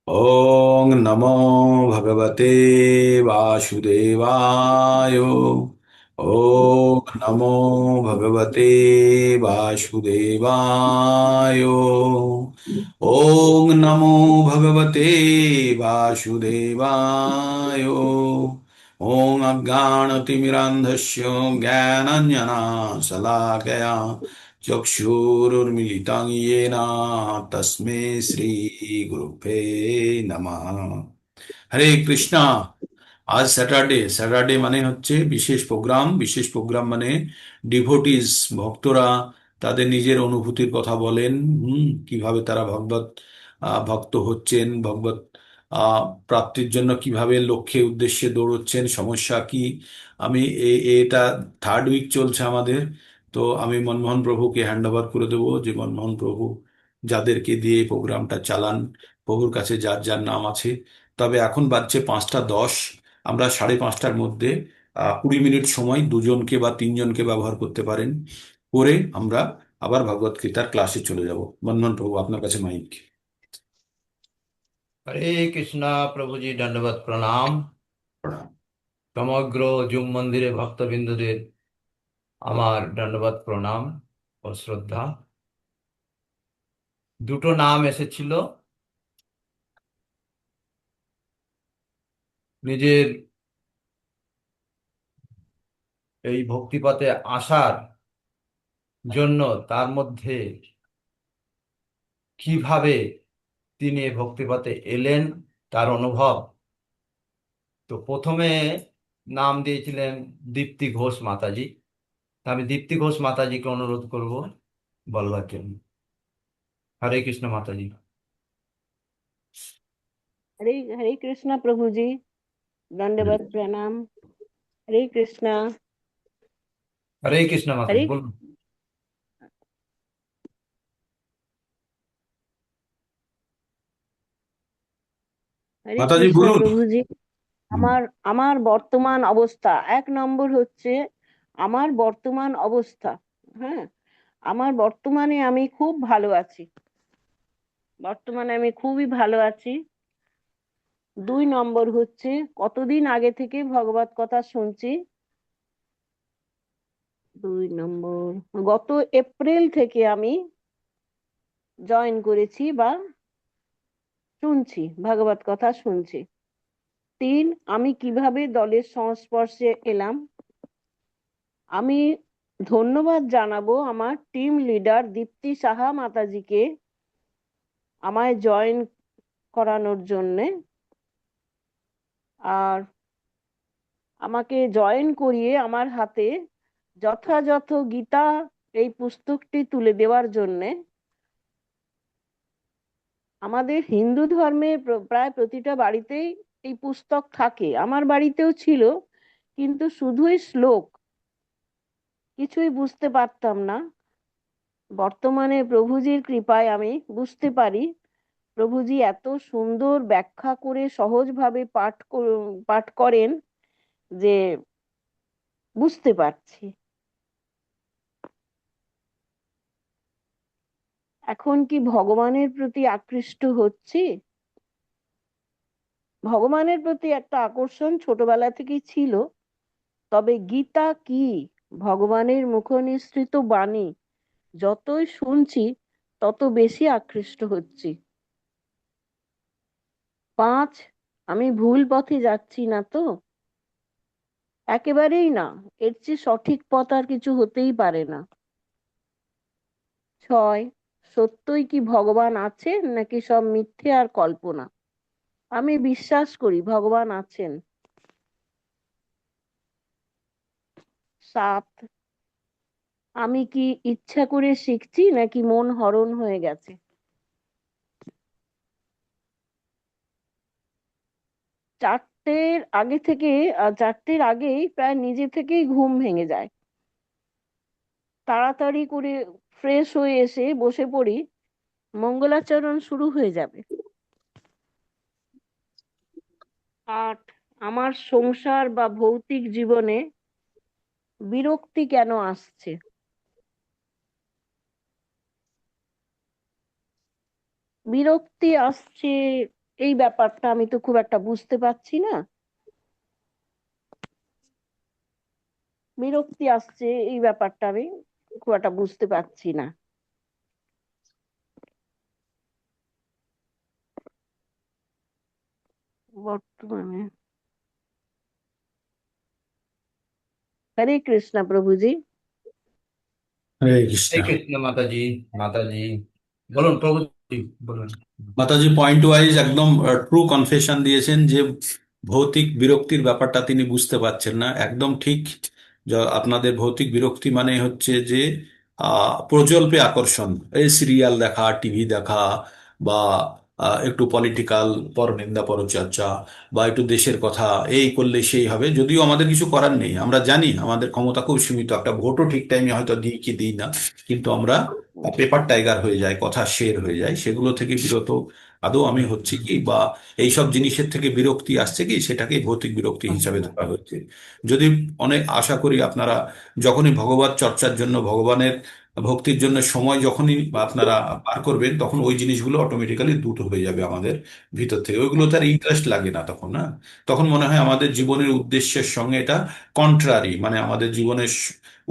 ॐ नमो भगवते वासुदेवाय। ॐ नमो भगवते वासुदेवाय। ॐ नमो भगवते वासुदेवाय। ॐ अज्ञानतिमिरान्धस्य ज्ञानाञ्जनशलाकया चक्षुरुन्मीलितं येन तस्मै श्रीगुरुवे नमः। হরে কৃষ্ণা। আজ স্যাটারডে। স্যাটারডে মানে হচ্ছে বিশেষ প্রোগ্রাম। বিশেষ প্রোগ্রাম মানে ডিভোটিস, ভক্তরা তাদের নিজের অনুভূতির কথা বলেন। কিভাবে তারা ভগবত ভক্ত হচ্ছেন, ভগবত প্রাপ্তির জন্য কিভাবে লক্ষ্যে উদ্দেশ্যে দৌড়চ্ছেন, সমস্যা কি। আমি এটা থার্ড উইক চলছে আমাদের। তো আমি মনমোহন প্রভুকে হ্যান্ড ওভার করে দেবো, যে মনমোহন প্রভু যাদেরকে দিয়ে এই প্রোগ্রামটা চালান, প্রভুর কাছে যার যার নাম আছে। তবে এখন বাজছে 5টা 10। আমরা 5:30টার মধ্যে 20 মিনিট সময় দুজনকে বা তিনজনকে ব্যবহার করতে পারেন, করে আমরা আবার ভগবত গীতার ক্লাসে চলে যাব। বন্ধন প্রভু, আপনার কাছে মাইক। হরে কৃষ্ণা। প্রভুজি দণ্ডবত প্রণাম। প্রণাম। সমগ্র জুম মন্দিরে ভক্তবৃন্দদের আমার দণ্ডবত প্রণাম ও শ্রদ্ধা। দুটো নাম এসেছিল নিজের এই ভক্তিপথে আসার জন্য, তার মধ্যে কিভাবে তিনি এই ভক্তিপথে এলেন তার অনুভব। তো প্রথমে নাম দিয়েছিলেন দীপ্তি ঘোষ মাতাজি। তা আমি দীপ্তি ঘোষ মাতাজিকে অনুরোধ করব বলবার জন্য। হরে কৃষ্ণ মাতাজি। हरे हरे कृष्णा प्रभु जी। दंडवत प्रणाम। हरे कृष्णा। হরে কৃষ্ণ মাতাজি हरे বলুন। हरे মাতাজি कृष्णा বলুন। प्रभु जी। হুম। আমার আমার বর্তমান অবস্থা এক নম্বর হচ্ছে আমার বর্তমান অবস্থা। হ্যাঁ, আমার বর্তমানে আমি খুব ভালো আছি। বর্তমানে আমি খুবই ভালো আছি। 2 নম্বর হচ্ছে কতদিন আগে থেকে ভগবত কথা শুনছি। 2 নম্বর, গত এপ্রিল থেকে আমি জয়েন করেছি বা শুনছি, ভগবত কথা শুনছি। 3, আমি কিভাবে দলের সংস্পর্শে এলাম। আমি ধন্যবাদ জানাবো আমার টিম লিডার দীপ্তি সাহা মাতাজিকে আমায় জয়েন করানোর জন্যে। আর আমাকে জয়েন করিয়ে আমার হাতে যথাযথ গীতা এই পুস্তকটি তুলে দেওয়ার জন্যে। আমাদের হিন্দু ধর্মে প্রায় প্রতিটা বাড়িতেই এই পুস্তক থাকে, আমার বাড়িতেও ছিল, কিন্তু শুধুই শ্লোক, কিছুই বুঝতে পারতাম না। বর্তমানে প্রভুজির কৃপায় আমি বুঝতে পারি। প্রভুজি এত সুন্দর ব্যাখ্যা করে সহজভাবে পাঠ করেন যে বুঝতে পারছি। এখন কি ভগবানের প্রতি আকৃষ্ট হচ্ছি? ভগবানের প্রতি একটা আকর্ষণ ছোটবেলা থেকেই ছিল, তবে গীতা কি, ভগবানের মুখনিসৃত বাণী যতই শুনছি তত বেশি আকৃষ্ট হচ্ছি। 5, আমি ভুল পথে যাচ্ছি না তো? একেবারেই না। এর চেয়ে সঠিক পথ আর কিছু হতেই পারে না। 6, সত্যই কি ভগবান আছেন নাকি সব মিথ্যে আর কল্পনা? আমি বিশ্বাস করি ভগবান আছেন। 7, আমি কি ইচ্ছা করে শিখছি নাকি মন হরণ হয়ে গেছে? 4টের আগেই প্রায় নিজে থেকেই ঘুম ভেঙে যায়। তাড়াতাড়ি করে ফ্রেশ হয়ে এসে বসে পড়ি, মঙ্গলাচরণ শুরু হয়ে যাবে। 8, আমার সংসার বা ভৌতিক জীবনে বিরক্তি কেন আসছে? বিরক্তি আসছে এই ব্যাপারটা আমি তো খুব একটা বুঝতে পারছি না, বিরক্তি আসছে, এই ব্যাপারটা আমি খুব একটা বুঝতে পারছি না বর্তমানে। হরে কৃষ্ণ প্রভুজি। হরে কৃষ্ণ। এই কৃষ্ণ মাতাজি। মাতাজি বলুন প্রভুজি, বলুন। মাতাজি পয়েন্ট ওয়াইজ একদম ট্রু কনফেশন দিয়েছেন যে ভৌতিক বিরক্তির ব্যাপারটা তিনি বুঝতে পারছেন না, একদম ঠিক। আপনাদের ভৌতিক বিরক্তি মানে হচ্ছে যে প্রজল্পে আকর্ষণ, এই সিরিয়াল দেখা, টিভি দেখা, বা একটু পলিটিক্যাল পরনিন্দা পরচর্চা, বা একটু দেশের কথা, এই করলে সেই হবে, যদিও আমাদের কিছু করার নেই, আমরা জানি আমাদের ক্ষমতা খুব সীমিত, একটা ভোটও ঠিক টাইমে হয়তো দিই কি দিই না, কিন্তু আমরা পেপার টাইগার হয়ে যায়, কথা শের হয়ে যায়, সেগুলো থেকে বিরত আদৌ আমি হচ্ছে কি, বা এইসব জিনিসের থেকে বিরক্তি আসছে কি, সেটাকে ভৌতিক বিরক্তি হিসাবে ধরা হচ্ছে। যদি অনেক আশা করি আপনারা যখনই ভগবত চর্চার জন্য, ভগবানের ভক্তির জন্য সময় যখনই আপনারা পার করবেন, তখন ওই জিনিসগুলো অটোমেটিক্যালি দ্রুত হয়ে যাবে আমাদের ভিতর থেকে, ওইগুলো তার ইন্টারেস্ট লাগে না তখন, না তখন মনে হয় আমাদের জীবনের উদ্দেশ্যের সঙ্গে এটা কন্ট্রারি, মানে আমাদের জীবনের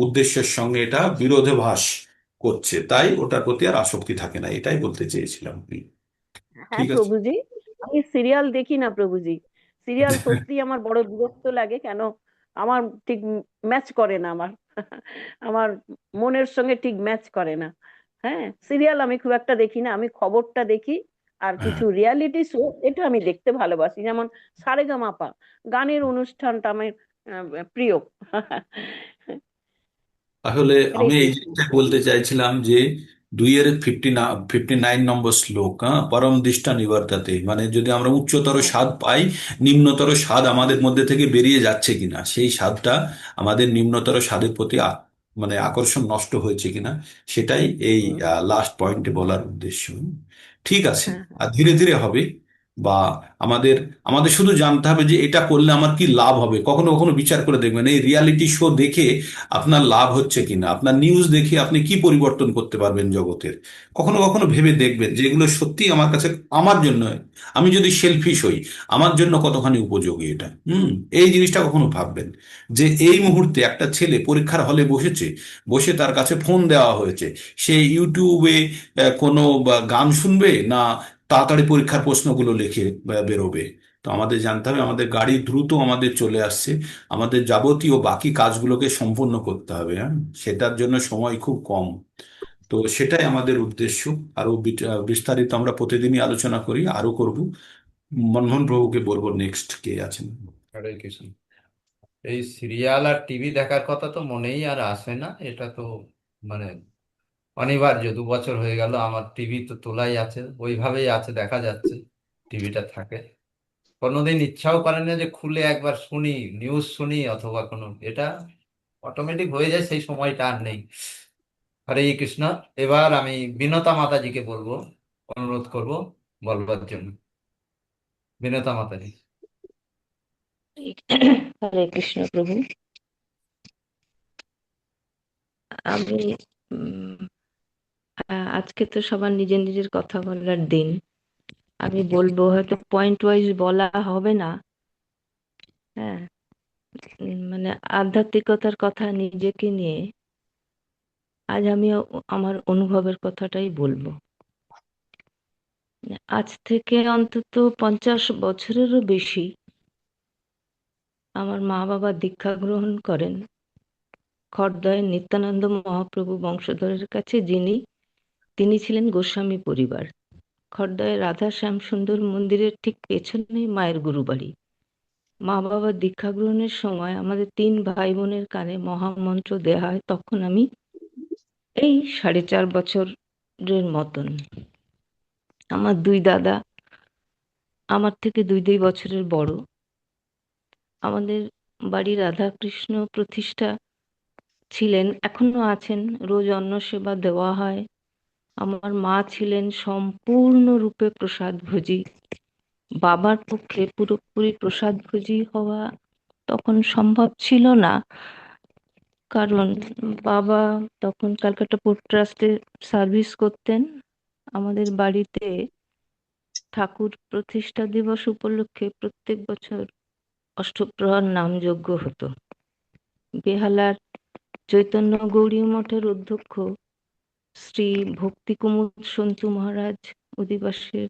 উদ্দেশ্যের সঙ্গে এটা বিরোধাভাস করছে, তাই ওটার প্রতি আর আসক্তি থাকে না, এটাই বলতে চেয়েছিলাম। হ্যাঁ ঠিক আছে। প্রভুজি, আমি সিরিয়াল দেখি না প্রভুজি। সিরিয়াল সত্যি আমার বড় বিরক্ত লাগে, কেন আমার ঠিক ম্যাচ করে না আমার আমার মনের সঙ্গে ঠিক ম্যাচ করে না। হ্যাঁ, সিরিয়াল আমি খুব একটা দেখি না, আমি খবরটা দেখি আর হ্যাঁ, কিছু রিয়ালিটি শো, এটা আমি দেখতে ভালোবাসি, যেমন সারেগামাপা, গানের অনুষ্ঠানটা আমার প্রিয় আসলে হরে আমি এই কৃষ্ণ। জিনিসটা বলতে চাইছিলাম যে 2-এর 59 নম্বর শ্লোক, হ্যাঁ, পরম দৃষ্টা নিবর্তাতে, মানে যদি আমরা উচ্চতর হ্যাঁ, স্বাদ পাই, নিম্নতর স্বাদ আমাদের মধ্যে থেকে বেরিয়ে যাচ্ছে কিনা, সেই স্বাদটা আমাদের নিম্নতর স্বাদের প্রতি মানে আকর্ষণ নষ্ট হয়েছে কিনা, সেটাই এই হুম, লাস্ট পয়েন্টে বলার উদ্দেশ্য। ঠিক আছে। হ্যাঁ, হ্যাঁ, আর ধীরে ধীরে হবে, বা আমাদের আমাদের শুধু জানতে হবে যে এটা করলে আমার কি লাভ হবে, কখনো কখনো বিচার করে দেখবেন এই রিয়ালিটি শো দেখে আপনার লাভ হচ্ছে কিনা, আপনার নিউজ দেখে আপনি কি পরিবর্তন করতে পারবেন জগতের, কখনো কখনো ভেবে দেখবেন যে এগুলো সত্যি আমার কাছে, আমার জন্য, আমি যদি সেলফিশ হই, আমার জন্য কতখানি উপযোগী এটা। এই জিনিসটা কখনো ভাববেন যে এই মুহূর্তে একটা ছেলে পরীক্ষার হলে বসেছে, বসে তার কাছে ফোন দেওয়া হয়েছে, সে ইউটিউবে কোনো বা গান শুনবে, না তাড়াতাড়ি পরীক্ষার প্রশ্নগুলো লিখে বেরোবে। তো আমাদের জানতে হবে আমাদের গাড়ি দ্রুত আমাদের চলে আসছে, আমাদের যাবতীয় বাকি কাজগুলোকে সম্পূর্ণ করতে হবে, হ্যাঁ, সেটার জন্য সময় খুব কম। তো সেটাই আমাদের উদ্দেশ্য। আরো বিস্তারিত আমরা প্রতিদিনই আলোচনা করি, আরো করব। মনমোহন প্রভুকে বলবো নেক্সট কে আছেন। হরে কৃষ্ণ। এই সিরিয়াল আর টিভি দেখার কথা তো মনেই আর আসে না, এটা তো মানে অনিবার্য। 2 বছর হয়ে গেল আমার টিভি তো তোলাই আছে, ওইভাবেই আছে, দেখা যাচ্ছে টিভিটা থাকে। কোনোদিন ইচ্ছাও করে না যে খুলে একবার শুনি, নিউজ শুনি অথবা কোনো, এটা অটোমেটিক হয়ে যায়, সেই সময়টা আর নেই। হরে কৃষ্ণ। এবার আমি বিনতা মাতাজিকে বলবো, অনুরোধ করব বলবার জন্য। বিনতা মাতাজি। হরে কৃষ্ণ প্রভু। আমি উম, আজকে তো সবার নিজের নিজের কথা বলার দিন। আমি বলবো, হয়তো পয়েন্ট ওয়াইজ বলা হবে না। হ্যাঁ, মানে আধ্যাত্মিকতার কথা নিজেকে নিয়ে আজ আমি আমার অনুভবের কথাটাই বলবো। আজ থেকে অন্তত 50 বছরেরও বেশি আমার মা বাবা দীক্ষা গ্রহণ করেন খড়দয়ের নিত্যানন্দ মহাপ্রভু বংশধরের কাছে, তিনি ছিলেন গোস্বামী পরিবার। খড়দয়ের রাধা শ্যাম সুন্দর মন্দিরের ঠিক পেছনেই মায়ের গুরুবাড়ি। মা বাবার দীক্ষা গ্রহণের সময় আমাদের 3 ভাই বোনের কানে মহামন্ত্র দেয়া হয়, তখন আমি এই 4.5 বছরের মতন। আমার 2 দাদা আমার থেকে 2 বছরের বড়। আমাদের বাড়ি রাধা কৃষ্ণ প্রতিষ্ঠা ছিলেন, এখনো আছেন, রোজ অন্ন সেবা দেওয়া হয়। আমার মা ছিলেন সম্পূর্ণরূপে প্রসাদভোজী। বাবার পক্ষে পুরোপুরি প্রসাদভোজী হওয়া তখন সম্ভব ছিল না, কারণ বাবা তখন ক্যালকাটা পোর্ট ট্রাস্টে সার্ভিস করতেন। আমাদের বাড়িতে ঠাকুর প্রতিষ্ঠা দিবস উপলক্ষে প্রত্যেক বছর অষ্টপ্রহর নামযজ্ঞ হতো। বেহালার চৈতন্য গৌড়ী মঠের অধ্যক্ষ শ্রী ভক্তি কুমুদ সন্তু মহারাজ অধিবাসের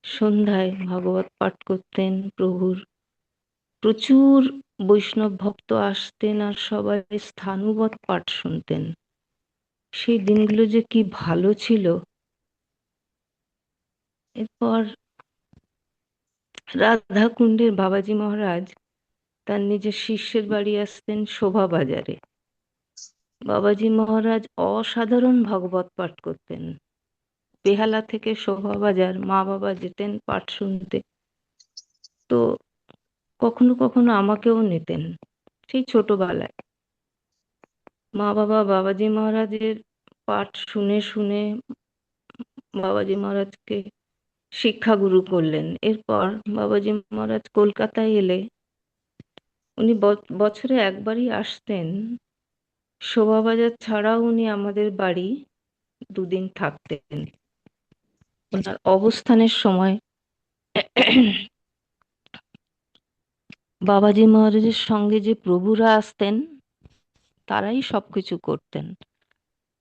সন্ধ্যায় ভাগবত পাঠ করতেন প্রভুর। প্রচুর বৈষ্ণব ভক্ত আসতেন আর সবাই স্থানুবৎ পাঠ শুনতেন। সেই দিনগুলো যে কি ভালো ছিল। এরপর রাধাকুণ্ডের বাবাজি মহারাজ তার নিজের শিষ্যের বাড়ি আসতেন শোভা বাজারে। বাবাজি মহারাজ অসাধারণ ভাগবত পাঠ করতেন। বেহালা থেকে শোভা বাজার মা বাবা যেতেন পাঠ শুনতে, তো কখনো কখনো আমাকেও নিতেন। সেই ছোটবেলায় মা বাবা বাবাজি মহারাজের পাঠ শুনে শুনে বাবাজি মহারাজকে শিক্ষাগুরু করলেন। এরপর বাবাজি মহারাজ কলকাতায় এলে উনি বছরে একবারই আসতেন। শোভাবাজার ছাড়াও উনি আমাদের বাড়ি দুদিন থাকতেন। ওনার অবস্থানের সময় বাবাজি মহারাজের সঙ্গে যে প্রভুরা আসতেন তারাই সবকিছু করতেন,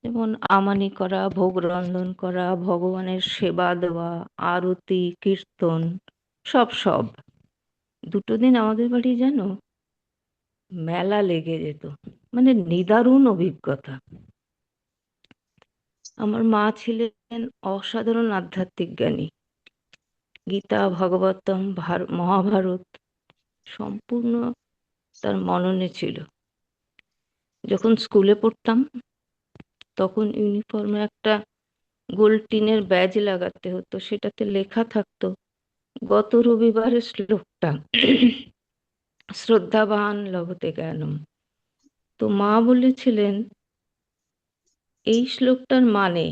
যেমন আমানি করা, ভোগ রন্ধন করা, ভগবানের সেবা দেওয়া, আরতি, কীর্তন, সব সব। দুটো দিন আমাদের বাড়ি যেন মেলা লেগে যেত, মানে নিদারুণ অভিজ্ঞতা। আমার মা ছিলেন অসাধারণ আধ্যাত্মিক জ্ঞানী। গীতা, ভাগবতম, মহাভারত সম্পূর্ণ তার মননে ছিল। যখন স্কুলে পড়তাম তখন ইউনিফর্মে একটা গোল টিনের ব্যাজ লাগাতে হতো, সেটাতে লেখা থাকতো গত রবিবারের শ্লোকটা, শ্রদ্ধাবান লভতে জ্ঞানম। তো মা বলেছিলেন এই শ্লোকটার মানে,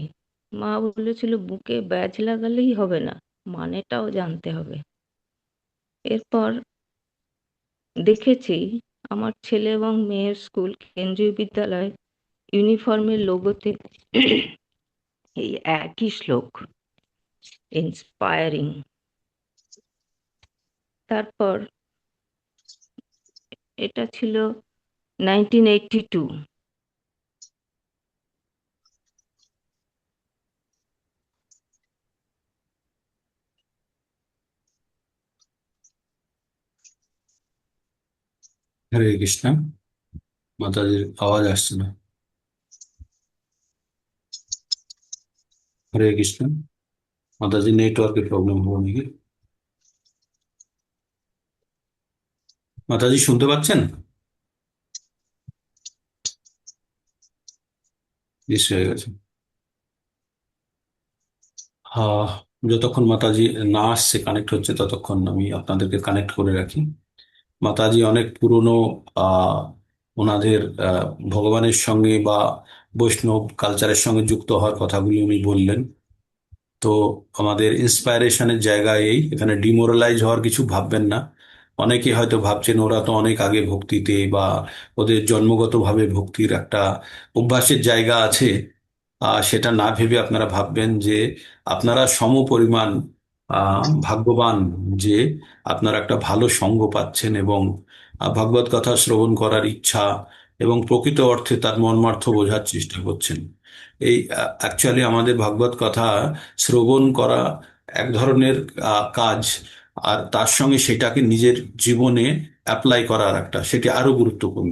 মা বলেছিল বুকে ব্যাজ লাগালেই হবে না, মানেটাও জানতে হবে। এরপর দেখেছি আমার ছেলে এবং মেয়ের স্কুল কেন্দ্রীয় বিদ্যালয় ইউনিফর্মের লোগোতে এই একই শ্লোক, ইন্সপায়ারিং। তারপর এটা ছিল 1982। হরে কৃষ্ণ। মাতাজির আওয়াজ আসছে না। হরে কৃষ্ণ। মাতাজি নেটওয়ার্কের প্রবলেম হবো নাকি? মাতাজি শুনতে পাচ্ছেন? মিস হয়ে গেছে। হ্যাঁ, যতক্ষণ মাতাজি না আসছে, কানেক্ট হচ্ছে, ততক্ষণ আমি আপনাদেরকে কানেক্ট করে রাখি। মাতাজি অনেক পুরনো, আহ ওনাদের ভগবানের সঙ্গে বা বৈষ্ণব কালচারের সঙ্গে যুক্ত হওয়ার কথাগুলি উনি বললেন। তো আমাদের ইন্সপায়ারেশনের জায়গায় এখানে ডিমোরালাইজ হওয়ার কিছু ভাববেন না। অনেকে হয়তো ভাবছেন ওরা তো অনেক আগে ভক্তিতে, বা ওদের জন্মগতভাবে ভক্তির একটা অভ্যাসের জায়গা আছে। সেটা না ভেবে আপনারা ভাববেন যে আপনারা সমপরিমাণ ভাগ্যবান, যে আপনারা একটা ভালো সঙ্গ পাচ্ছেন এবং ভাগবত কথা শ্রবণ করার ইচ্ছা এবং প্রকৃত অর্থে তার মর্মার্থ বোঝার চেষ্টা করছেন। এই অ্যাকচুয়ালি আমাদের ভাগবত কথা শ্রবণ করা এক ধরনের কাজ, আর তার সঙ্গে সেটাকে নিজের জীবনে অ্যাপ্লাই করার একটা, সেটি আরো গুরুত্বপূর্ণ।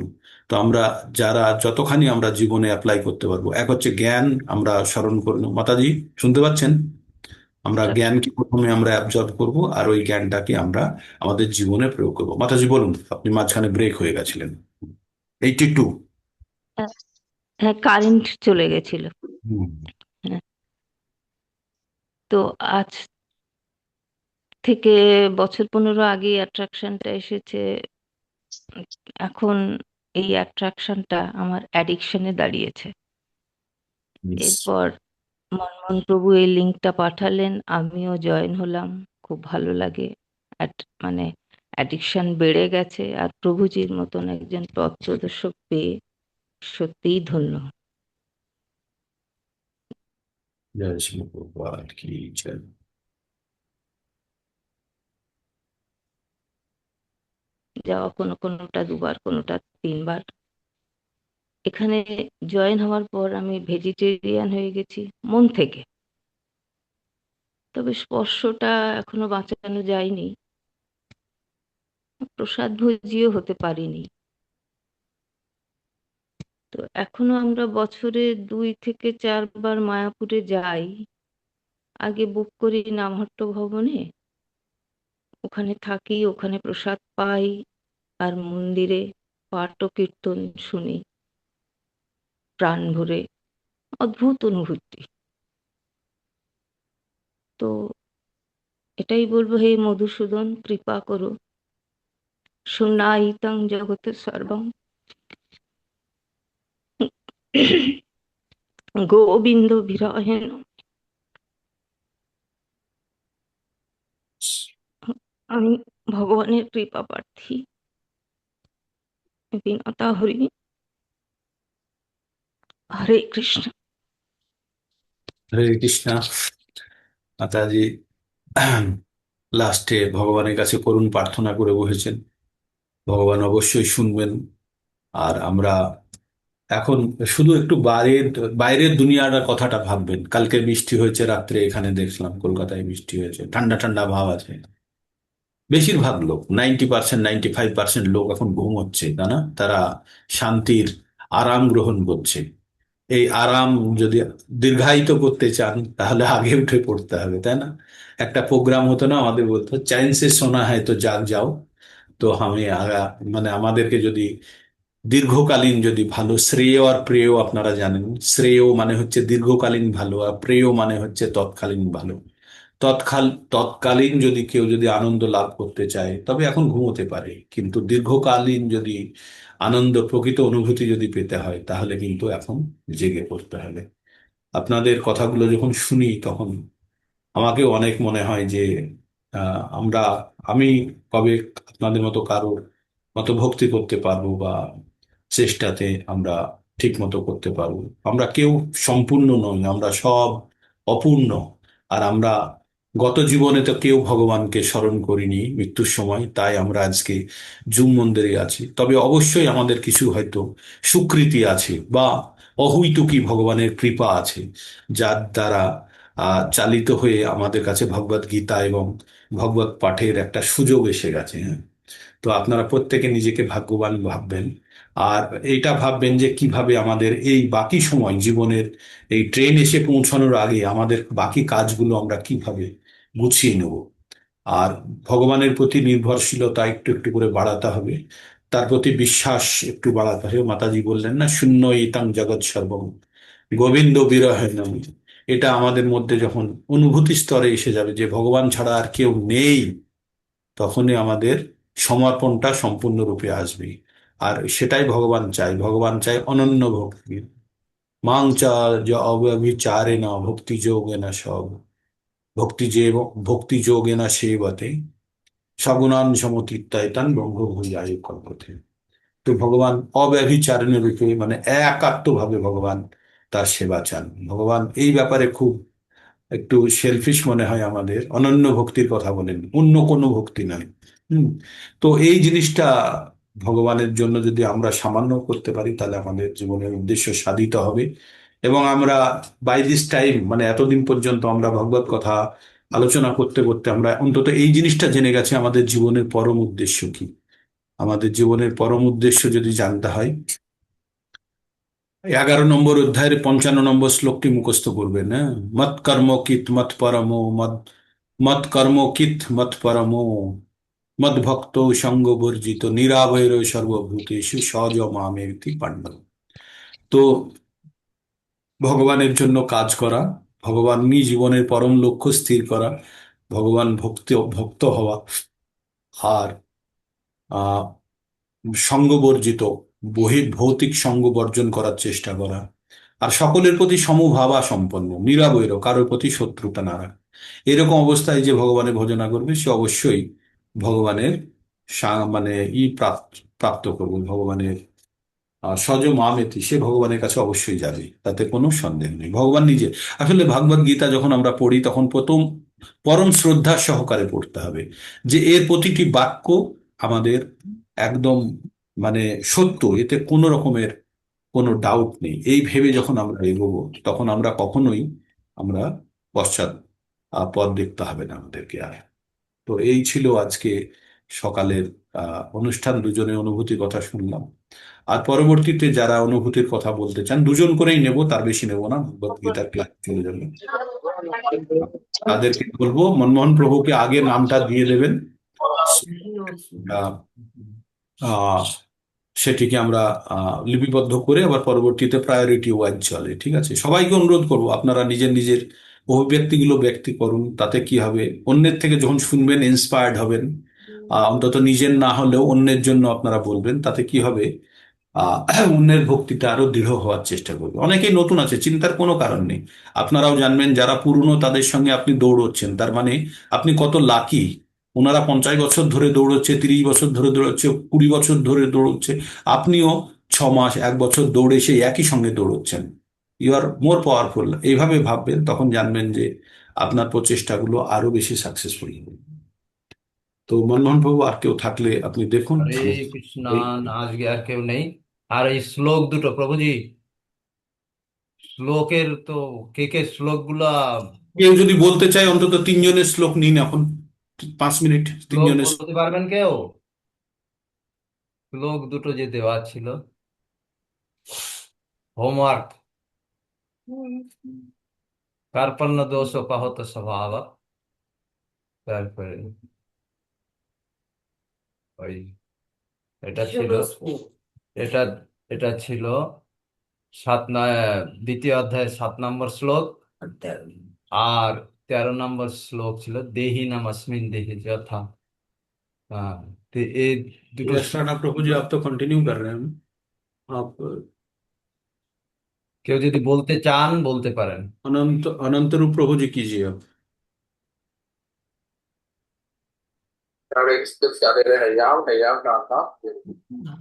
তো আমরা যারা যতখানি আমরা জীবনে অ্যাপ্লাই করতে পারবো, এক হচ্ছে জ্ঞান আমরা স্মরণ করে নেব। মাতাজি শুনতে পাচ্ছেন? আমরা জ্ঞানকে প্রথমে আমরা অ্যাবজর্ব করব, আর ওই জ্ঞানটাকে আমরা আমাদের জীবনে প্রয়োগ করবো। মাতাজি বলুন, আপনি মাঝখানে ব্রেক হয়ে গেছিলেন। 82। হ্যাঁ, কারেন্ট চলে গেছিল। হুম। হ্যাঁ, তো আজ থেকে বছর 15 আগে অ্যাট্রাকশনটা এসেছে। এখন এই অ্যাট্রাকশনটা আমার অ্যাডিকশনে দাঁড়িয়েছে। Yes. এরপর মনমোহন প্রভু এই লিঙ্কটা পাঠালেন, আমিও জয়েন হলাম। খুব ভালো লাগে। মানে অ্যাডিকশন বেড়ে গেছে, আর প্রভুজির মতন একজন পথ প্রদর্শক পেয়ে সত্যিই ধন্য। জয় শ্রী প্রভুপাদ কি জয়। যাওয়া, কোনোটা দুবার, কোনোটা 3বার। এখানে জয়েন হওয়ার পর আমি ভেজিটেরিয়ান হয়ে গেছি মন থেকে। তবে স্পর্শটা এখনো বাঁচানো যায়নি, প্রসাদ ভোজীও হতে পারিনি। তো এখনো আমরা বছরে 2 থেকে 4বার মায়াপুরে যাই। আগে বুক করি নামহট্ট ভবনে, ওখানে থাকি, ওখানে প্রসাদ পাই, আর মন্দিরে পাঠ ও কীর্তন শুনি প্রাণ ভরে। অদ্ভুত অনুভূতি। তো এটাই বলবো, হে মধুসূদন, কৃপা করো। শূন্যায়িতং জগতে সর্বং গোবিন্দ বিরহেণ। আমি ভগবানের কৃপা প্রার্থী, বিনতা হরি। হরে কৃষ্ণ। হরে কৃষ্ণ। মাতাজি লাস্টে ভগবানের কাছে করুণ প্রার্থনা করে বসেছেন, ভগবান অবশ্যই শুনবেন। আর আমরা এখন শুধু একটু বাইরের বাইরের দুনিয়ার কথাটা ভাববেন। কালকে বৃষ্টি হয়েছে রাত্রে, এখানে দেখলাম কলকাতায় বৃষ্টি হয়েছে, ঠান্ডা ঠান্ডা ভাব আছে। বেশিরভাগ লোক, 90%, 95% লোক এখন ঘুমোচ্ছে, তাই না? তারা শান্তির আরাম গ্রহণ করছে। এই আরাম যদি দীর্ঘায়িত করতে চান তাহলে আগে উঠে পড়তে হবে, তাই না? একটা প্রোগ্রাম হতো না, আমাদের বলতো চ্যান সে সোনা হয় তো জাগ যাও। তো আমি মানে আমাদেরকে যদি দীর্ঘকালীন যদি ভালো শ্রেয় আর প্রেয়, আপনারা জানেন শ্রেয় মানে হচ্ছে দীর্ঘকালীন ভালো, আর প্রেয় মানে হচ্ছে তৎকালীন ভালো। তৎকালীন যদি কেউ যদি আনন্দ লাভ করতে চায় তবে এখন ঘুমোতে পারে, কিন্তু দীর্ঘকালীন যদি আনন্দ প্রকৃত অনুভূতি যদি পেতে হয় তাহলে কিন্তু এখন জেগে পড়তে হবে। আপনাদের কথাগুলো যখন শুনি তখন আমাকেও অনেক মনে হয় যে আমরা, আমি কবে আপনাদের মতো কারো মতো ভক্তি করতে পারবো, বা চেষ্টাতে আমরা ঠিক মতো করতে পারবো। আমরা কেউ সম্পূর্ণ নই, আমরা সব অপূর্ণ। আর আমরা গত জীবনে তো কেউ ভগবানকে স্মরণ করিনি মৃত্যুর সময়, তাই আমরা আজকে জুম মন্দিরে আছি। তবে অবশ্যই আমাদের কিছু হয়তো সুকৃতি আছে বা অহৈতুকী ভগবানের কৃপা আছে, যার দ্বারা চালিত হয়ে আমাদের কাছে ভগবত গীতা এবং ভগবত পাঠের একটা সুযোগ এসে গেছে। হ্যাঁ, তো আপনারা প্রত্যেকে নিজেকে ভাগ্যবান ভাববেন। আর এইটা ভাববেন যে কিভাবে আমাদের এই বাকি সময় জীবনের, এই ট্রেন এসে পৌঁছানোর আগে আমাদের বাকি কাজগুলো আমরা কিভাবে গুছিয়ে নেব। আর ভগবানের প্রতি নির্ভরশীলতা একটু একটু করে বাড়াতে হবে, তার প্রতি বিশ্বাস একটু বাড়াতে হবে। মাতাজি বললেন না, শূন্য ইতাং জগৎ সর্বম গোবিন্দ বিরহে নমি। এটা আমাদের মধ্যে যখন অনুভূতি স্তরে এসে যাবে যে ভগবান ছাড়া আর কেউ নেই, তখনই আমাদের সমর্পণটা সম্পূর্ণরূপে আসবে। আর সেটাই ভগবান চায়, ভগবান চায় অনন্য ভক্তি। মাং চা অব্যভিচারে না ভক্তি যোগে না সব, ভক্তি যে ভক্তি যোগে না সেবতে সগুণান সমতীত্যায়তান ব্রহ্ম ভূয়ায় কল্পতে। তো ভগবান অব্যভিচারিণী রূপে, মানে একাত্মভাবে ভগবান তার সেবা চান। ভগবান এই ব্যাপারে খুব একটু সেলফিশ মনে হয় আমাদের, অনন্য ভক্তির কথা বলেন, অন্য কোনো ভক্তি নয়। হুম। তো এই জিনিসটা ভগবানের জন্য যদি আমরা সামান্য করতে পারি তাহলে আমাদের জীবনের উদ্দেশ্য সাধিত হবে। এবং আমরা বাই দিস টাইম, মানে এতদিন পর্যন্ত আমরা ভগবত কথা আলোচনা করতে করতে আমরা অন্তত এই জিনিসটা জেনে গেছি আমাদের জীবনের পরম উদ্দেশ্য কি। আমাদের জীবনের পরম উদ্দেশ্য যদি জানতে হয়, 11 নম্বর অধ্যায়ের 55 নম্বর শ্লোকটি মুখস্থ করবেন। হ্যাঁ, মৎ কর্ম কিত মৎ পরমো মদ, মৎ কর্ম কিত মৎ পরমো মদ ভক্ত সঙ্গ বর্জিত নিরাভৈর সর্বভূতেষু সহজ মামেতি পাণ্ডব। তো ভগবানের জন্য কাজ করা, ভগবানই জীবনের পরম লক্ষ্য স্থির করা, ভগবান ভক্ত হওয়া, আর আহ সঙ্গবর্জিত, ভৌতিক সঙ্গ বর্জন করার চেষ্টা করা, আর সকলের প্রতি সমভাবা সম্পন্ন, নিরাবৈর, কারোর প্রতি শত্রুতা না রাখা। এরকম অবস্থায় যে ভগবানের ভজনা করবে সে অবশ্যই ভগবানের মানে প্রাপ্ত প্রাপ্ত করবে, ভগবানের সজ মামেতি, সে ভগবানের কাছে অবশ্যই যাবে, তাতে কোনো সন্দেহ নেই। ভগবান নিজে, আসলে ভগবদ গীতা যখন আমরা পড়ি তখন প্রথম পরম শ্রদ্ধা সহকারে পড়তে হবে, যে এর প্রতিটি বাক্য আমাদের একদম মানে সত্য, এতে কোনো রকমের কোনো ডাউট নেই। এই ভেবে যখন আমরা এগোবো তখন আমরা কখনোই আমরা পশ্চাৎ পথ দেখতে হবে না আমাদেরকে আর। তো এই ছিল আজকে সকালের অনুষ্ঠান। দুজনে অনুভূতির কথা শুনলাম। আর পরবর্তীতে যারা অনুভূতির কথা বলতে চান, দুজন করেই নেব, তার বেশি নেব না, ভগবত গীতার ক্লাস চলে যাবে। তাদেরকে বলবো মনমোহন প্রভুকে আগে নামটা দিয়ে দেবেন। আহ, আহ, সেটিকে আমরা লিপিবদ্ধ করে আবার পরবর্তীতে প্রায়োরিটি ওয়াইজ চলে। ঠিক আছে, সবাইকে অনুরোধ করব আপনারা নিজের নিজের অভিব্যক্তিগুলো ব্যক্তি করুন। তাতে কি হবে, অন্যের থেকে যখন শুনবেন ইন্সপায়ার্ড হবেন। অন্তত নিজের না হলেও অন্যের জন্য আপনারা বলবেন, তাতে কি হবে, অন্যের ভক্তিটা আরো দৃঢ় হওয়ার চেষ্টা করবে। অনেকেই নতুন আছে, চিন্তার কোনো কারণ নেই। আপনারাও জানবেন যারা পুরনো তাদের সঙ্গে আপনি দৌড়চ্ছেন, তার মানে আপনি কত লাকি। ওনারা 50 বছর ধরে দৌড়চ্ছে, 30 বছর ধরে দৌড়চ্ছে, 20 বছর ধরে দৌড়চ্ছে। আপনিও 6 মাস 1 বছর দৌড়ে সেই একই সঙ্গে দৌড়চ্ছেন। You R more powerful. এইভাবে ভাববেন, তখন জানবেন যে আপনার প্রচেষ্টাগুলো আরো বেশি সাকসেসফুল হবে। তো মনমোহন বাবু, আর কেউ থাকলে আপনি দেখুন। হরে কৃষ্ণ। না, আজকে আর কেউ নেই। আর এই শ্লোক দুটো প্রভুজি, শ্লোকের তো কে কে শ্লোক গুলা কেউ যদি বলতে চায় অন্তত 3 জনের শ্লোক নিন এখন, 5 মিনিট শ্লোক 3 জনের। বলতে পারবেন কেউ? শ্লোক দুটো যে দেওয়া ছিল, হোমওয়ার্ক। কার্পণ্য দোষ পাহত স্বভাব। তারপরে ওই এটা ছিল, এটা এটা ছিল সাত না, দ্বিতীয় অধ্যায়ের 7 নম্বর শ্লোক। আর 13 নম্বর শ্লোক ছিল দেহি নামস্মিন দেহি যথা। हाँ, तो ये दुটো यस राणा प्रभु जी, आप तो कंटिन्यू कर रहे हैं। आप কেউ যদি বলতে চান বলতে পারেন। अनंत अनंत रूप प्रभु जी कीजिए आप। Hare Krishna, Hare Ram, Hare Rama,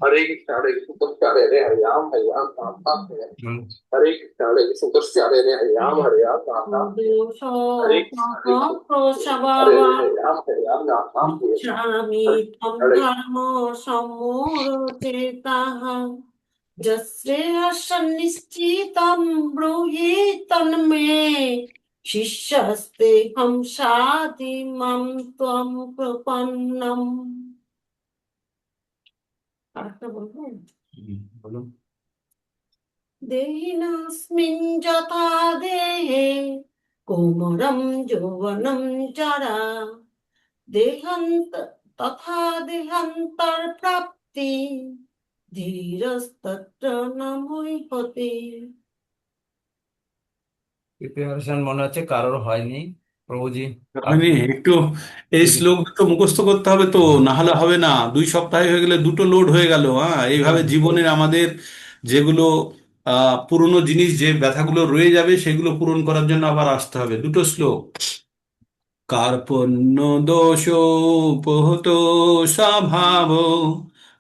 Hare Krishna, Hare Krishna, Hare Ram, Hare Rama, হুম। Hare Krishna, Hare Krishna, Hare Ram, Hare Rama, Hare Krishna, Hare Ram, Hare Rama, স্বামী তম Hare ধর্ম সম্মূঢ়চেতাঃ যশ্রেয়সন্নিশ্চিতং ব্রূহি তন্মে শিষ্যস্তেহং সাধি মাম ত্বং প্রপন্নম। আরেকটা বলবেন? বলুন। দেহিনাস্মিন যথা দেহে কৌমারম যৌবনম জরা দেহান্ত তথা দেহান্তর প্রাপ্তি ধীরস্তত্র ন মুহ্যতে। প্রিপারেশন মনে হচ্ছে কারোর হয়নি প্রভুজি। আমি একটু এই শ্লোক দুটো মুখস্থ করতে হবে, তো না হলে হবে না। 2 সপ্তাহ হয়ে গেলে দুটো লোড হয়ে গেল। হ্যাঁ, এইভাবে জীবনের আমাদের যেগুলো পুরনো জিনিস, যে ব্যথাগুলো রয়ে যাবে সেগুলো পূরণ করার জন্য আবার আসতে হবে। দুটো শ্লোক। কার্পণ্য দোষোপহত স্বভাব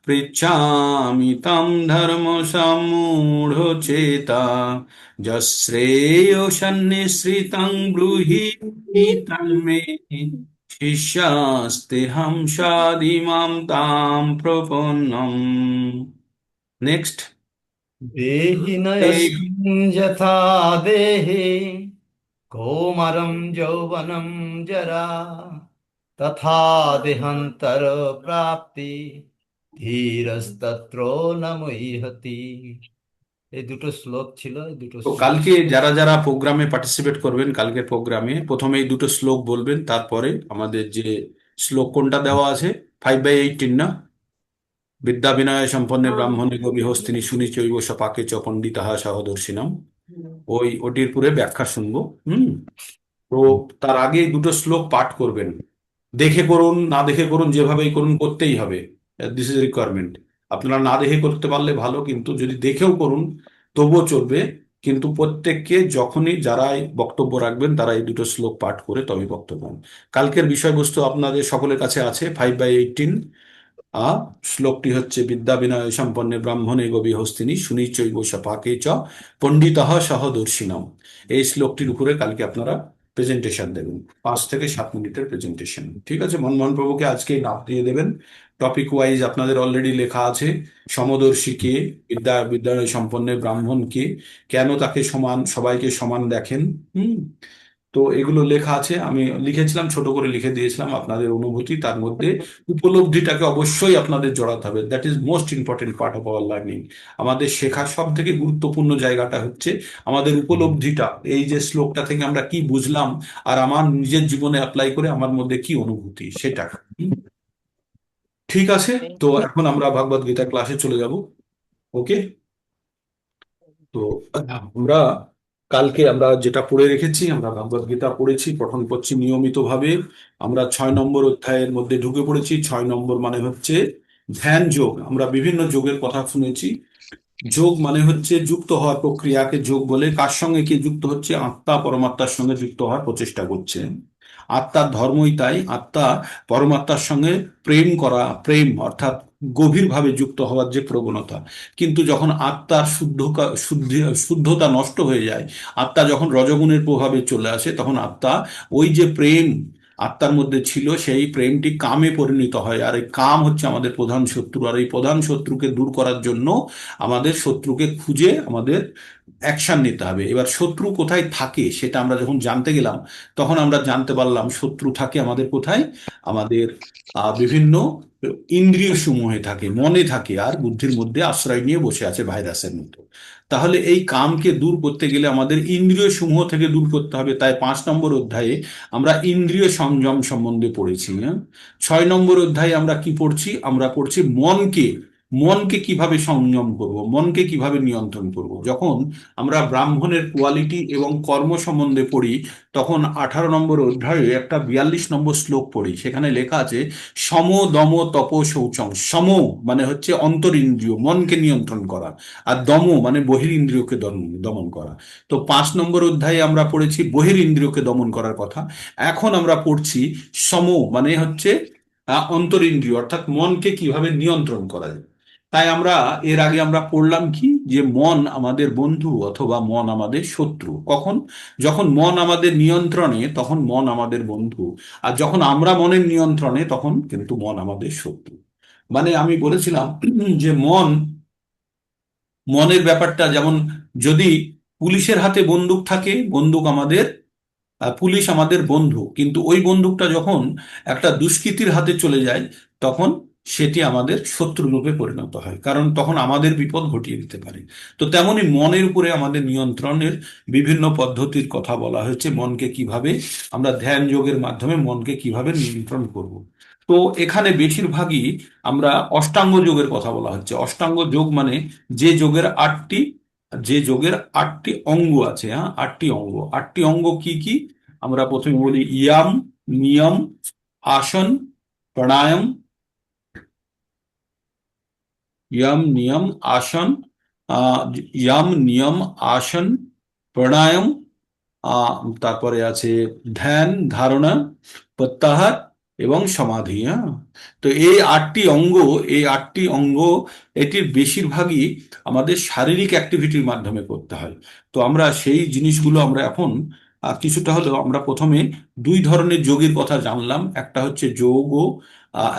পৃচ্ছামি তম ধর্ম সম্মূঢ়চেতা যশ্রেয় সন্নিশ্রিতং ব্রূহি তন্মে শিষ্যাস্তেহং সাধিমাম তাম প্রপন্নম। নেক্সট। দেহিনস্মিন যথা দেহে কৌমারম যৌবনম জরা তথা দেহান্তর প্রাপ্তি ধীরস্তত্র ন মুহ্যতি। এই দুটো শ্লোক ছিল, এই দুটো তো শ্লোক। কালকে যারা যারা প্রোগ্রামে পার্টিসিপেট করবেন, কালকের প্রোগ্রামে প্রথমে এই দুটো শ্লোক বলবেন, তারপরে আমাদের যে শ্লোক কোনটা দেওয়া আছে, 5/18 না? বিদ্যা বিনয় সম্পন্নে ব্রাহ্মণে গবিহস্তিনী শুনি চৈব সপাকে চ পণ্ডিতাহা সহদর্শিনাম। ওটির পুরো ব্যাখ্যা শুনবো। তো তার আগে এই দুটো শ্লোক পাঠ করবেন। দেখে করুন, না দেখে করুন, যেভাবেই করুন, করতেই হবে। This is requirement. আপনারা না দেখে করতে পারলে ভালো, কিন্তু যদি দেখেও করুন তবুও চলবে। কিন্তু প্রত্যেককে যখনই যারা এই বক্তব্য রাখবেন তারা এই দুটো শ্লোক পাঠ করে তবে বক্তব্য দেন। কালকের বিষয়বস্তু আপনাদের সকলের কাছে আছে, 5/18। শ্লোকটি হচ্ছে বিদ্যা বিনয় সম্পন্নে ব্রাহ্মণে গবি হস্তিনী সুনিচৈব সপাকে চ পণ্ডিতঃ সহদর্শিনাম। এই শ্লোকটির উপরে কালকে আপনারা প্রেজেন্টেশন দেবেন, 5 থেকে 7 মিনিটের প্রেজেন্টেশন। ঠিক আছে, মনমোহন প্রভুকে আজকে নাম দিয়ে দেবেন, টপিক ওয়াইজ আপনাদের অলরেডি লেখা আছে। সমদর্শী কে, বিদ্যালয় সম্পন্ন ব্রাহ্মণ কে, কেন তাকে সমান, সবাইকে সমান দেখেন। হুম। তো এগুলো লেখা আছে, আমি লিখেছিলাম, ছোট করে লিখে দিয়েছিলাম আপনাদের অনুভূতি, তার মধ্যে উপলব্ধিটাকে অবশ্যই আপনাদের জড়াতে হবে। That is most important part of our learning. আমাদের শেখার সব থেকে গুরুত্বপূর্ণ জায়গাটা হচ্ছে আমাদের উপলব্ধিটা, এই যে শ্লোকটা থেকে আমরা কি বুঝলাম আর আমার নিজের জীবনে অ্যাপ্লাই করে আমার মধ্যে কি অনুভূতি সেটা। হুম। ঠিক আছে, তো এখন আমরা ভগবদ গীতা ক্লাসে চলে যাব। ওকে। তো আমরা কালকে আমরা যেটা পড়ে রেখেছি, আমরা ভগবদ গীতা পড়েছি, পঠন করছি নিয়মিতভাবে। আমরা 6 নম্বর অধ্যায়ের মধ্যে ঢুকে পড়েছি। 6 নম্বর মানে হচ্ছে ধ্যান যোগ। আমরা বিভিন্ন যোগের কথা শুনেছি। যোগ মানে হচ্ছে যুক্ত হওয়ার প্রক্রিয়াকে যোগ বলে। কার সঙ্গে কে যুক্ত হচ্ছে? আত্মা পরমাত্মার সঙ্গে যুক্ত হওয়ার প্রচেষ্টা করছে। আত্মার ধর্মই তাই, আত্মা পরমাত্মার সঙ্গে প্রেম করা, প্রেম অর্থাৎ গভীরভাবে যুক্ত হওয়ার যে প্রবণতা। কিন্তু যখন আত্মার শুদ্ধতা নষ্ট হয়ে যায়, আত্মা যখন রজগুণের প্রভাবে চলে আসে, তখন আত্মা ওই যে প্রেম আত্মার মধ্যে ছিল সেই প্রেমটি কামে পরিণত হয়। আর এই কাম হচ্ছে আমাদের প্রধান শত্রু। আর এই প্রধান শত্রুকে দূর করার জন্য আমাদের শত্রুকে খুঁজে আমাদের অ্যাকশন নিতে হবে। এবার শত্রু কোথায় থাকে সেটা আমরা যখন জানতে গেলাম, তখন আমরা জানতে পারলাম শত্রু থাকে আমাদের কোথায়, আমাদের বিভিন্ন ইন্দ্রিয় সমূহে থাকে, মনে থাকে, আর বুদ্ধির মধ্যে আশ্রয় নিয়ে বসে আছে ভাইরাসের মতো। তাহলে এই কামকে দূর করতে গেলে আমাদের ইন্দ্রিয় সমূহ থেকে দূর করতে হবে। তাই 5 নম্বর অধ্যায়ে আমরা ইন্দ্রিয় সংযম সম্বন্ধে পড়েছি। হ্যাঁ। 6 নম্বর অধ্যায়ে আমরা কি পড়ছি? আমরা পড়ছি মনকে, মনকে কিভাবে সংযম করব, মনকে কিভাবে নিয়ন্ত্রণ করব। যখন আমরা ব্রাহ্মণের কোয়ালিটি এবং কর্ম সম্বন্ধে পড়ি, তখন 18 নম্বর অধ্যায়ে একটা 42 নম্বর শ্লোক পড়ি। সেখানে লেখা আছে সম দম তপ শৌচম। সম মানে হচ্ছে অন্তরিন্দ্রিয়, মনকে নিয়ন্ত্রণ করা, আর দম মানে বহিরিন্দ্রিয়কে দমন করা। তো 5 নম্বর অধ্যায়ে আমরা পড়েছি বহিরিন্দ্রিয়কে দমন করার কথা। এখন আমরা পড়ছি সম মানে হচ্ছে অন্তরিন্দ্রিয়, অর্থাৎ মনকে কিভাবে নিয়ন্ত্রণ করা যায়। তাই আমরা এর আগে আমরা পড়লাম কি, যে মন আমাদের বন্ধু অথবা মন আমাদের শত্রু। কখন? যখন মন আমাদের নিয়ন্ত্রণে তখন মন আমাদের বন্ধু, আর যখন আমরা মনের নিয়ন্ত্রণে তখন কিন্তু মন আমাদের শত্রু। মানে আমি বলেছিলাম যে মনের ব্যাপারটা যেমন, যদি পুলিশের হাতে বন্দুক থাকে, বন্দুক আমাদের, পুলিশ আমাদের বন্ধু, কিন্তু ওই বন্দুকটা যখন একটা দুষ্কৃতীর হাতে চলে যায়, তখন সেটি আমাদের শত্রু রূপে পরিণত হয়, কারণ তখন আমাদের বিপদ ঘটিয়ে দিতে পারে। তো তেমনি মনের উপরে আমাদের নিয়ন্ত্রণের বিভিন্ন পদ্ধতির কথা বলা হয়েছে। মনকে কিভাবে আমরা ধ্যান যোগের মাধ্যমে মনকে কিভাবে নিয়ন্ত্রণ করব। তো এখানে বেশিরভাগই আমরা অষ্টাঙ্গ যোগের কথা বলা হচ্ছে। অষ্টাঙ্গ যোগ মানে যে যোগের আটটি, যে যোগের 8টি অঙ্গ আছে। হ্যাঁ, 8টি অঙ্গ। 8টি অঙ্গ কি কি? আমরা প্রথমে বলি ইয়াম, নিয়ম, আসন, প্রাণায়াম। यम नियम आसन, यम नियम আসন, প্রাণায়াম, তারপরে আছে ধ্যান, ধারণা, প্রত্যাহার এবং সমাধি। হ্যাঁ। তো এই 8টি অঙ্গ এটির বেশিরভাগই আমাদের শারীরিক অ্যাক্টিভিটির মাধ্যমে করতে হয়। তো আমরা সেই জিনিসগুলো আমরা এখন কিছুটা হলেও আমরা প্রথমে 2 ধরনের যোগের কথা জানলাম। একটা হচ্ছে যোগ,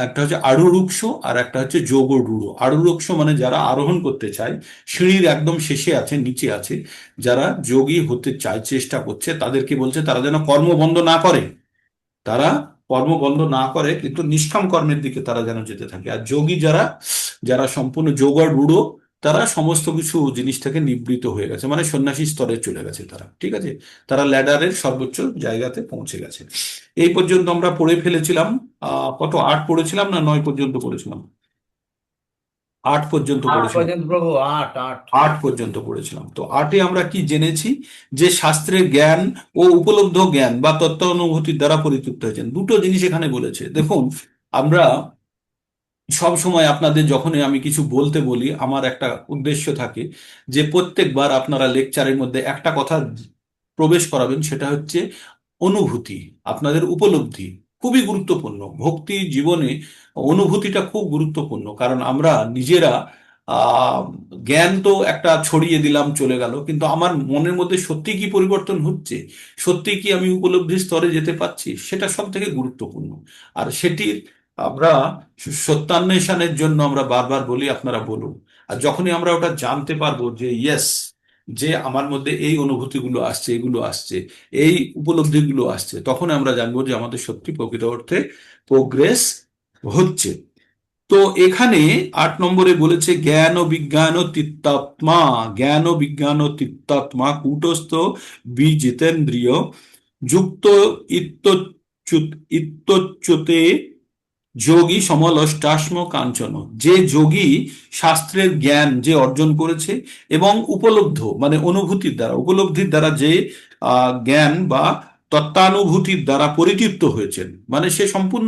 একটা হচ্ছে আরুরুক্ষ, আর একটা হচ্ছে যোগরূঢ়। আরুরুক্ষ মানে যারা আরোহণ করতে চায়, সিঁড়ির একদম শেষে আছে, নিচে আছে, যারা যোগী হতে চায়, চেষ্টা করছে, তাদেরকে বলছে তারা যেন কর্ম বন্ধ না করে, তারা কর্ম বন্ধ না করে, কিন্তু নিষ্কাম কর্মের দিকে তারা যেন যেতে থাকে। আর যোগী যারা, যারা সম্পূর্ণ যোগারূঢ়, তারা সমস্ত কিছু জিনিস থেকে নিবৃত হয়ে গেছে, মানে সন্ন্যাসী স্তরে চলে গেছে তারা। ঠিক আছে, তারা ল্যাডারের সর্বোচ্চ জায়গাতে পৌঁছে গেছে। এই পর্যন্ত আমরা পড়ে ফেলেছিলাম। কত, 8 পড়েছিলাম না 9 পর্যন্ত পড়েছিলাম? 8 পর্যন্ত 8 পড়েছিলাম। পর্যন্ত প্রভু, 8 8। 8 পর্যন্ত পড়েছিলাম। তো 8-এ আমরা কি জেনেছি? যে শাস্ত্রের জ্ঞান ও উপলব্ধ জ্ঞান বা তত্ত্বানুভূতির দ্বারা পরিতৃপ্ত হয়েছেন। দুটো জিনিস এখানে বলেছে। দেখুন, আমরা সব সময় আপনাদের যখনই আমি কিছু বলতে বলি, আমার একটা উদ্দেশ্য থাকে যে প্রত্যেকবার আপনারা লেকচারের মধ্যে একটা কথা প্রবেশ করাবেন, সেটা হচ্ছে অনুভূতি, আপনাদের উপলব্ধি খুবই গুরুত্বপূর্ণ। ভক্তি জীবনে অনুভূতিটা খুব গুরুত্বপূর্ণ, কারণ আমরা নিজেরা আহ জ্ঞান তো একটা ছড়িয়ে দিলাম, চলে গেল, কিন্তু আমার মনের মধ্যে সত্যি কি পরিবর্তন হচ্ছে, সত্যি কি আমি উপলব্ধির স্তরে যেতে পারছি, সেটা সব থেকে গুরুত্বপূর্ণ। আর সেটির আমরা সত্যান্বেষণের জন্য আমরা বারবার বলি, আপনারা বলুন। আর যখনই আমরা ওটা জানতে পারবো যে ইয়েস, যে আমার মধ্যে এই অনুভূতিগুলো আসছে, এগুলো আসছে, এই উপলব্ধিগুলো আসছে, তখন আমরা জানবো যে আমাদের সত্যি প্রকৃত অর্থে প্রোগ্রেস হচ্ছে। তো এখানে 8 নম্বরে বলেছে জ্ঞান ও বিজ্ঞান ও তিক্তাত্মা, জ্ঞান ও বিজ্ঞান ও তিক্তাত্মা কূটস্থ বিজিতেন্দ্রিয় যুক্ত ইত্যচ্যুতে যোগী সমলষ্টাশ্ম কাঞ্চন। যে যোগী শাস্ত্রের জ্ঞান যে অর্জন করেছে এবং উপলব্ধ মানে অনুভূতির দ্বারা, উপলব্ধির দ্বারা যে জ্ঞান বা তত্ত্বানুভূতির দ্বারা পরিতৃপ্ত হয়েছেন, মানে সে সম্পূর্ণ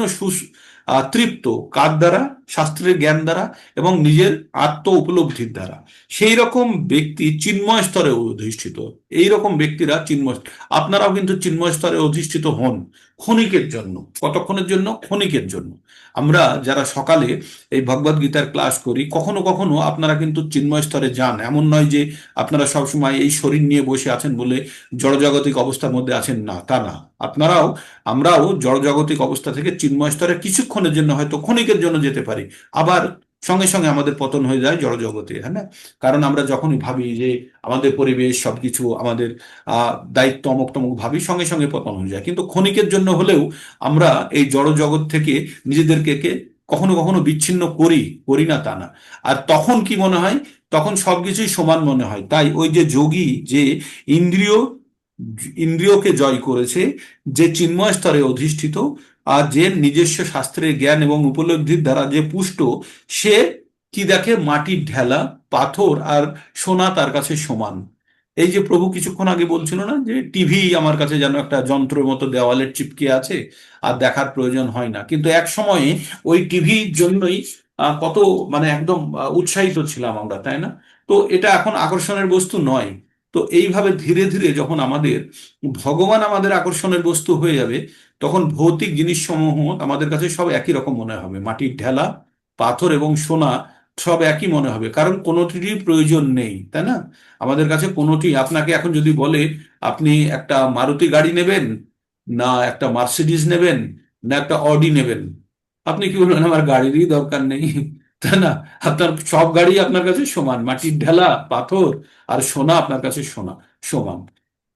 তৃপ্ত কার দ্বারা? শাস্ত্রের জ্ঞান দ্বারা এবং নিজের আত্ম উপলব্ধির দ্বারা। সেই রকম ব্যক্তি চিন্ময় স্তরে অধিষ্ঠিত। এই রকম ব্যক্তিরা চিন্ময়, আপনারাও কিন্তু চিন্ময় স্তরে অধিষ্ঠিত হন ক্ষণিকের জন্য। কতক্ষণের জন্য? ক্ষণিকের জন্য। আমরা যারা সকালে এই ভগবদ গীতার ক্লাস করি, কখনো কখনো আপনারা কিন্তু চিন্ময় স্তরে যান। এমন নয় যে আপনারা সবসময় এই শরীর নিয়ে বসে আছেন বলে জড়জাগতিক অবস্থার মধ্যে আছেন, না, তা না। আপনারাও, আমরাও জড়জাগতিক অবস্থা থেকে চিন্ময় স্তরে কিছুক্ষণের জন্য, হয়তো ক্ষণিকের জন্য যেতে পারি, আবার সঙ্গে সঙ্গে আমাদের পতন হয়ে যায় জড়জগতে, হ্যাঁ না? কারণ আমরা যখনই ভাবি যে আমাদের পরিবেশ সবকিছু আমাদের দায়িত্ব অমুক তমুক ভাবি, সঙ্গে সঙ্গে পতন হয়ে যায়। কিন্তু ক্ষণিকের জন্য হলেও আমরা এই জড় জগৎ থেকে নিজেদেরকে কখনো কখনো বিচ্ছিন্ন করি, করি না তা না। আর তখন কি মনে হয়? তখন সবকিছুই সমান মনে হয়। তাই ওই যে যোগী যে ইন্দ্রিয় ইন্দ্রিয়কে জয় করেছে, যে চিন্ময় স্তরে অধিষ্ঠিত, আর যে নিজস্ব শাস্ত্রের জ্ঞান এবং উপলব্ধির দ্বারা যে পুষ্ট, সে কি দেখে? মাটির ঢেলা, পাথর আর সোনা তার কাছে সমান। এই যে প্রভু কিছুক্ষণ আগে বলছিল না যে টিভি আমার কাছে যেন একটা যন্ত্রের মতো দেওয়ালের চিপকে আছে, আর দেখার প্রয়োজন হয় না। কিন্তু এক সময়ে ওই টিভির জন্যই কত মানে একদম উৎসাহিত ছিলাম আমরা, তাই না? তো এটা এখন আকর্ষণের বস্তু নয়। তো এইভাবে ধীরে ধীরে যখন আমাদের ভগবান আমাদের আকর্ষণের বস্তু হয়ে যাবে, তখন ভৌতিক জিনিসসমূহ আমাদের কাছে সব একই রকম মনে হবে। মাটির ঢেলা, পাথর এবং সোনা সব একই মনে হবে, কারণ কোনোটিরই প্রয়োজন নেই, তাই না? আমাদের কাছে কোনোটি, আপনাকে এখন যদি বলে আপনি একটা মারুতি গাড়ি নেবেন, না একটা মার্সিডিজ নেবেন, না একটা অডি নেবেন, আপনি কি বলবেন? আমার গাড়িরই দরকার নেই, তাই না? আপনার সব গাড়ি আপনার কাছে সমান, মাটির ঢেলা, পাথর আর সোনা আপনার কাছে সমান,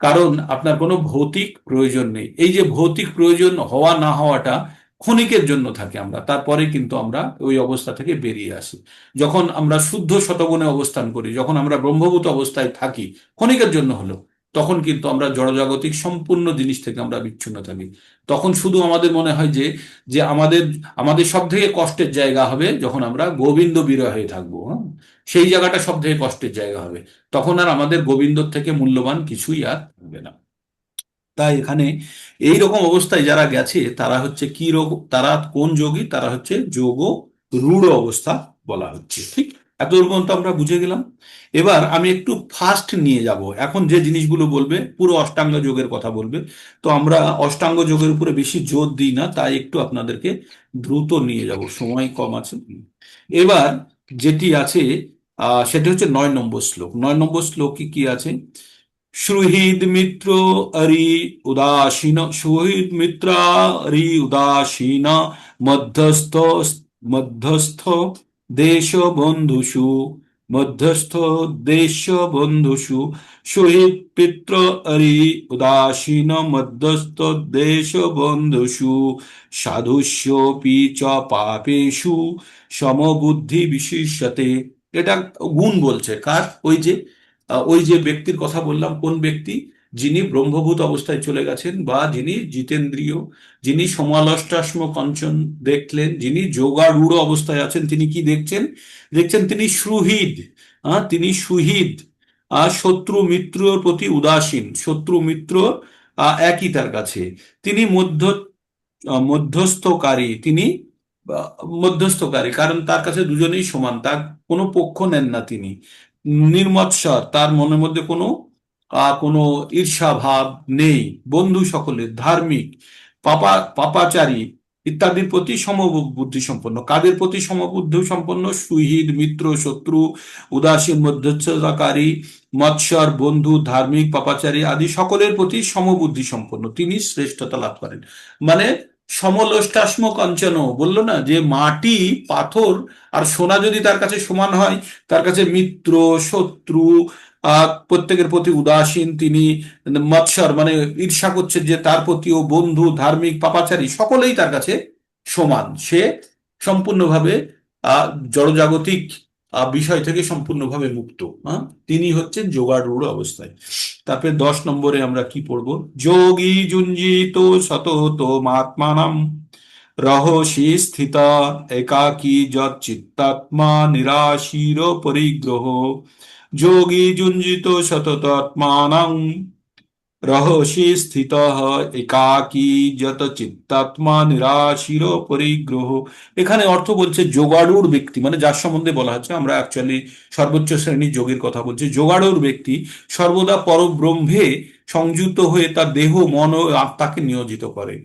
কারণ আপনার কোনো ভৌতিক প্রয়োজন নেই। এই যে ভৌতিক প্রয়োজন হওয়া না হওয়াটা ক্ষণিকের জন্য থাকে, আমরা তারপরে কিন্তু আমরা ওই অবস্থা থেকে বেরিয়ে আসি। যখন আমরা শুদ্ধ শতগুণে অবস্থান করি, যখন আমরা ব্রহ্মভূত অবস্থায় থাকি ক্ষণিকের জন্য হলো, তখন কিন্তু আমরা জড়জাগতিক সম্পূর্ণ জিনিস থেকে আমরা বিচ্ছিন্ন থাকি। তখন শুধু আমাদের মনে হয় যে যে আমাদের আমাদের সব থেকে কষ্টের জায়গা হবে যখন আমরা গোবিন্দ বিরহে থাকবো, হ্যাঁ, সেই জায়গাটা সব থেকে কষ্টের জায়গা হবে। তখন আর আমাদের গোবিন্দর থেকে মূল্যবান কিছুই আর থাকবে না। তাই এখানে এই রকম অবস্থায় যারা গেছে তারা হচ্ছে কি রোগ, তারা কোন যোগী? তারা হচ্ছে যোগ রূঢ় অবস্থা বলা হচ্ছে। ঠিক এতদূর পর্যন্ত আমরা বুঝে গেলাম। এবার আমি একটু ফাস্ট নিয়ে যাব। এখন যে জিনিসগুলো বলবে পুরো অষ্টাঙ্গ যোগের কথা বলবে, তো আমরা অষ্টাঙ্গ যোগের উপরে বেশি জোর দিই না, তাই একটু আপনাদেরকে দ্রুত নিয়ে যাব, সময় কম আছে। এবার যেটি আছে সেটি হচ্ছে 9 নম্বর শ্লোক। 9 নম্বর শ্লোকে কি আছে? সুহৃদ মিত্র অরি উদাসীন, সুহৃদ মিত্র অরি উদাসীন, মধ্যস্থ মধ্যস্থ দেশ বন্ধুষু, মধ্যস্থ দেশ বন্ধুষু, সুহৃদ পিত্র অরি উদাসীন, মধ্যস্থ দেশ বন্ধুষু, সাধুষ্যোপি চ পাপেষু সমবুদ্ধি বিশিষ্যতে। এটা গুণ বলছে কার? ওই যে ব্যক্তির কথা বললাম, কোন ব্যক্তি? যিনি ব্রহ্মভূত অবস্থায় চলে গেছেন, বা যিনি জিতেন্দ্রীয়, যিনি সমালষ্টাশ্ম কাঞ্চন দেখলেন, যিনি যোগারূঢ় অবস্থায় আছেন। তিনি কি দেখছেন? দেখছেন তিনি সুহৃদ, তিনি সুহৃদ, শত্রু মিত্রর প্রতি উদাসীন। শত্রু মিত্র একই তার কাছে। তিনি মধ্যস্থকারী, তিনি মধ্যস্থকারী, কারণ তার কাছে দুজনেই সমান, তার কোনো পক্ষ নেন না তিনি। নির্মৎসর, তার মনের মধ্যে কোনো ঈর্ষা ভাব নেই। বন্ধু সকলের, ধার্মিক, পাপাচারী ইত্যাদির প্রতি সমবুদ্ধি সম্পন্ন। কাদের প্রতি সমবুদ্ধি সম্পন্ন? সুহৃদ, মিত্র, শত্রু, উদাসীন, মধ্যস্থতাকারী, মৎসর, বন্ধু, ধার্মিক, পাপাচারী আদি সকলের প্রতি সমবুদ্ধি সম্পন্ন তিনি শ্রেষ্ঠতা লাভ করেন। মানে সমলোষ্টাশ্ম কাঞ্চন, বললো না যে মাটি, পাথর আর সোনা যদি তার কাছে সমান হয়, তার কাছে মিত্র, শত্রু, প্রত্যেকের প্রতি উদাসীন তিনি, মৎসর মানে ঈর্ষা করছে যে তার প্রতিও, বন্ধু, ধার্মিক, পাপাচারী সকলেই তার কাছে সমান। সে সম্পূর্ণভাবে জড়জাগতিক বিষয় থেকে সম্পূর্ণভাবে মুক্ত। হ্যাঁ, তিনি হচ্ছেন যোগারূঢ় অবস্থায়। তারপরে 10 নম্বরে আমরা কি পড়বো? যোগী যুঞ্জিত সতত মাত্মানাম রহসি স্থিতা একাকী যচ্চিত্তাত্মা নিরাশীর পরিগ্রহ। যোগী যুঞ্জিত সততাত্মানাং রহসি স্থিতঃ একাকী যত চিত্তাত্মা নিরাশীর পরিগ্রহ। এখানে অর্থ বলছে যোগাড়ুর ব্যক্তি, মানে যার সম্বন্ধে বলা হচ্ছে, আমরা অ্যাকচুয়ালি সর্বোচ্চ শ্রেণীর যোগীর কথা বলছি। যোগাড়ুর ব্যক্তি সর্বদা পরব্রহ্মে সংযুক্ত হয়ে তার দেহ, মন ও আত্মাকে নিয়োজিত করে।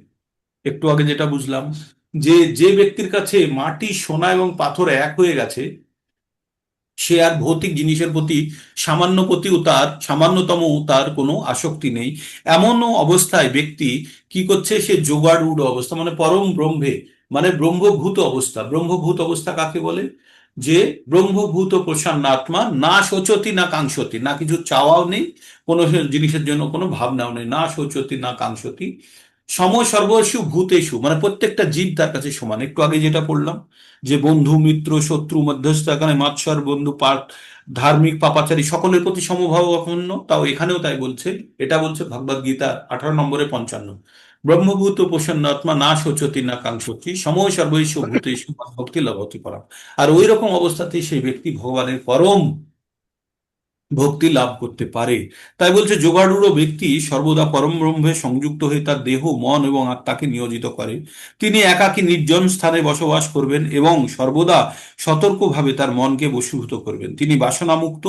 একটু আগে যেটা বুঝলাম, যে যে ব্যক্তির কাছে মাটি, সোনা এবং পাথর এক হয়ে গেছে, সে আর ভৌতিক জিনিসের প্রতি সামান্যতম তার কোনো আসক্তি নেই। এমন অবস্থায় ব্যক্তি কি করছে? সে যোগারূঢ় অবস্থা, মানে পরম ব্রহ্মে, মানে ব্রহ্মভূত অবস্থা। ব্রহ্মভূত অবস্থা কাকে বলে? যে ব্রহ্মভূত প্রসন্ন আত্মা, না শোচতি না কাঙ্ক্ষতি, না কিছু চাওয়াও নেই, কোনো জিনিসের জন্য কোনো ভাবনাও নেই, না শোচতি না কাঙ্ক্ষতি, সম সর্বস্ব ভূতেষু, মানে প্রত্যেকটা জীব তার কাছে সমান। একটু আগে যেটা পড়লাম যে বন্ধু, মিত্র, শত্রু, মধ্যস্থ, এখানে মাৎসর, বন্ধু, ধার্মিক, পাপাচারী সকলের প্রতি সমভাবাপন্ন, তাও এখানেও তাই বলছে। এটা বলছে ভগবদ গীতা 18 নম্বরে 55। ব্রহ্মভূত প্রসন্ন আত্মা না শোচতি না কাঙ্ক্ষতি সময় সর্বৈষ ভূতেষু ভক্তি লভতি পরাম। আর ওই রকম অবস্থাতেই সেই ব্যক্তি ভগবানের পরম ভক্তি লাভ করতে পারে। তাই বলছে যোগাড়ূঢ় ব্যক্তি সর্বদা পরম ব্রহ্মে সংযুক্ত হয়ে তার দেহ, মন এবং আত্মাকে নিয়োজিত করে। তিনি একাকী নির্জন স্থানে বসবাস করবেন এবং সর্বদা সতর্কভাবে তার মনকে বশীভূত করবেন। তিনি বাসনামুক্ত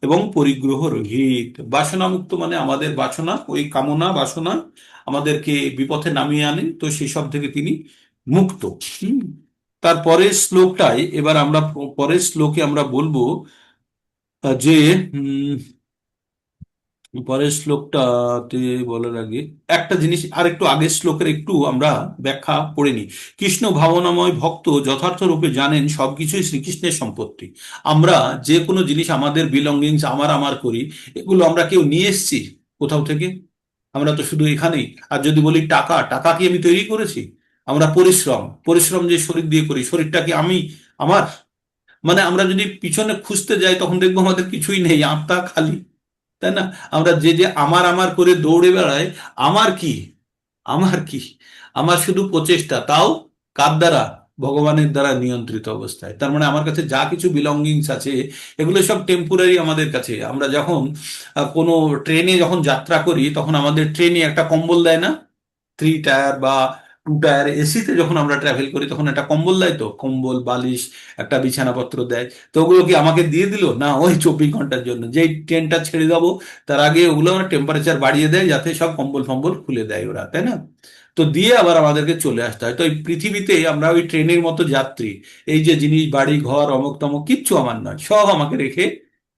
এবং পরিগ্রহ রহিত। বাসনামুক্ত মানে আমাদের বাসনা, ওই কামনা বাসনা আমাদেরকে বিপথে নামিয়ে আনে, তো সেসব থেকে তিনি মুক্ত। হুম। তার পরের শ্লোকটাই এবার আমরা, পরের শ্লোকে আমরা বলবো যে পরের শ্লোকটাতে বলার আগে একটা জিনিস, আর একটু আগের শ্লোকের একটু আমরা ব্যাখ্যা পড়ে নিই। কৃষ্ণ ভাবনাময় ভক্ত যথার্থ রূপে জানেন সবকিছুই শ্রীকৃষ্ণের সম্পত্তি। আমরা যে কোনো জিনিস আমাদের বিলঙ্গিংস আমার আমার করি, এগুলো আমরা কেউ নিয়ে এসেছি কোথাও থেকে? আমরা তো শুধু এখানেই। আর যদি বলি টাকা, টাকা কি আমি তৈরি করেছি? আমরা পরিশ্রম, পরিশ্রম যে শরীর দিয়ে করি, শরীরটা কি আমি আমার? মানে আমরা যদি পিছনে খুঁজতে যাই তখন দেখবো আমাদের কিছুই নেই, আত্মা খালি, তাই না? আমরা যে যে আমার আমার করে দৌড়ে বেড়াই, আমার কি? আমার কি? আমার শুধু প্রচেষ্টা, তাও কার দ্বারা? ভগবানের দ্বারা নিয়ন্ত্রিত অবস্থায়। তার মানে আমার কাছে যা কিছু বিলঙ্গিংস আছে, এগুলো সব টেম্পোরারি আমাদের কাছে। আমরা যখন কোনো ট্রেনে যখন যাত্রা করি, তখন আমাদের ট্রেনে একটা কম্বল দেয় না? 3 টায়ার বা 2 টায়ার এসিতে যখন আমরা ট্রাভেল করি, তখন একটা কম্বল দেয়, তো কম্বল, বালিশ, একটা বিছানাপত্র দেয়। তো ওগুলো কি আমাকে দিয়ে দিল? না, ওই 24 ঘন্টার জন্য। যেই ট্রেনটা ছেড়ে যাবো তার আগে ওগুলো টেম্পারেচার বাড়িয়ে দেয়, যাতে সব কম্বল ফম্বল খুলে দেয় ওরা, তাই না? তো দিয়ে আবার আমাদেরকে চলে আসতে হয়। তো এই পৃথিবীতে আমরা ওই ট্রেনের মতো যাত্রী। এই যে জিনিস, বাড়ি ঘর, অমুক তমক কিচ্ছু আমার নয়, সব আমাকে রেখে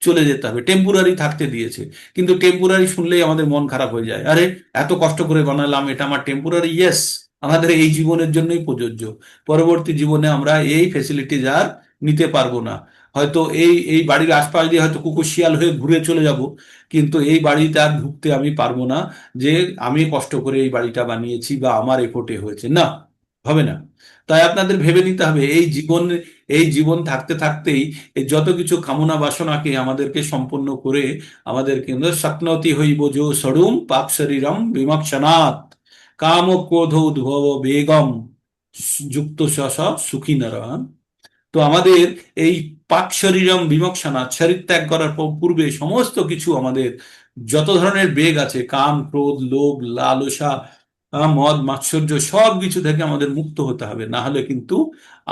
চলে যেতে হবে। টেম্পোরারি থাকতে দিয়েছে, কিন্তু টেম্পোরারি শুনলেই আমাদের মন খারাপ হয়ে যায়। আরে এত কষ্ট করে বানালাম, এটা আমার টেম্পোরারি? ইয়েস, আমাদের এই জীবনের জন্যই প্রযোজ্য। পরবর্তী জীবনে আমরা এই ফেসিলিটিজ আর নিতে পারবো না। হয়তো এই এই বাড়ির আশপাশ দিয়ে হয়তো কুকুর শিয়াল হয়ে ঘুরে চলে যাব, কিন্তু এই বাড়িতে আর ঢুকতে আমি পারবো না যে আমি কষ্ট করে এই বাড়িটা বানিয়েছি বা আমার এফোর্টে হয়েছে। না, হবে না। তাই আপনাদের ভেবে নিতে হবে, এই জীবন থাকতে থাকতেই এই যত কিছু কামনা বাসনাকে আমাদেরকে সম্পন্ন করে আমাদের কিন্তু শক্নতি হইব যো সড়ুম পাপ শরীরম বিমক্ষণাৎ কাম ক্রোধ উদ্ভব বেগম যুক্ত শস সুখী নর। তো আমাদের এই পাক শরীরম বিমক্ষণাৎ, শরীর ত্যাগ করার পূর্বে সমস্ত কিছু আমাদের যত ধরনের বেগ আছে, কাম, ক্রোধ, লোভ, লালসা, মদ, মাৎসর্য, সব কিছু থেকে আমাদের মুক্ত হতে হবে। না হলে কিন্তু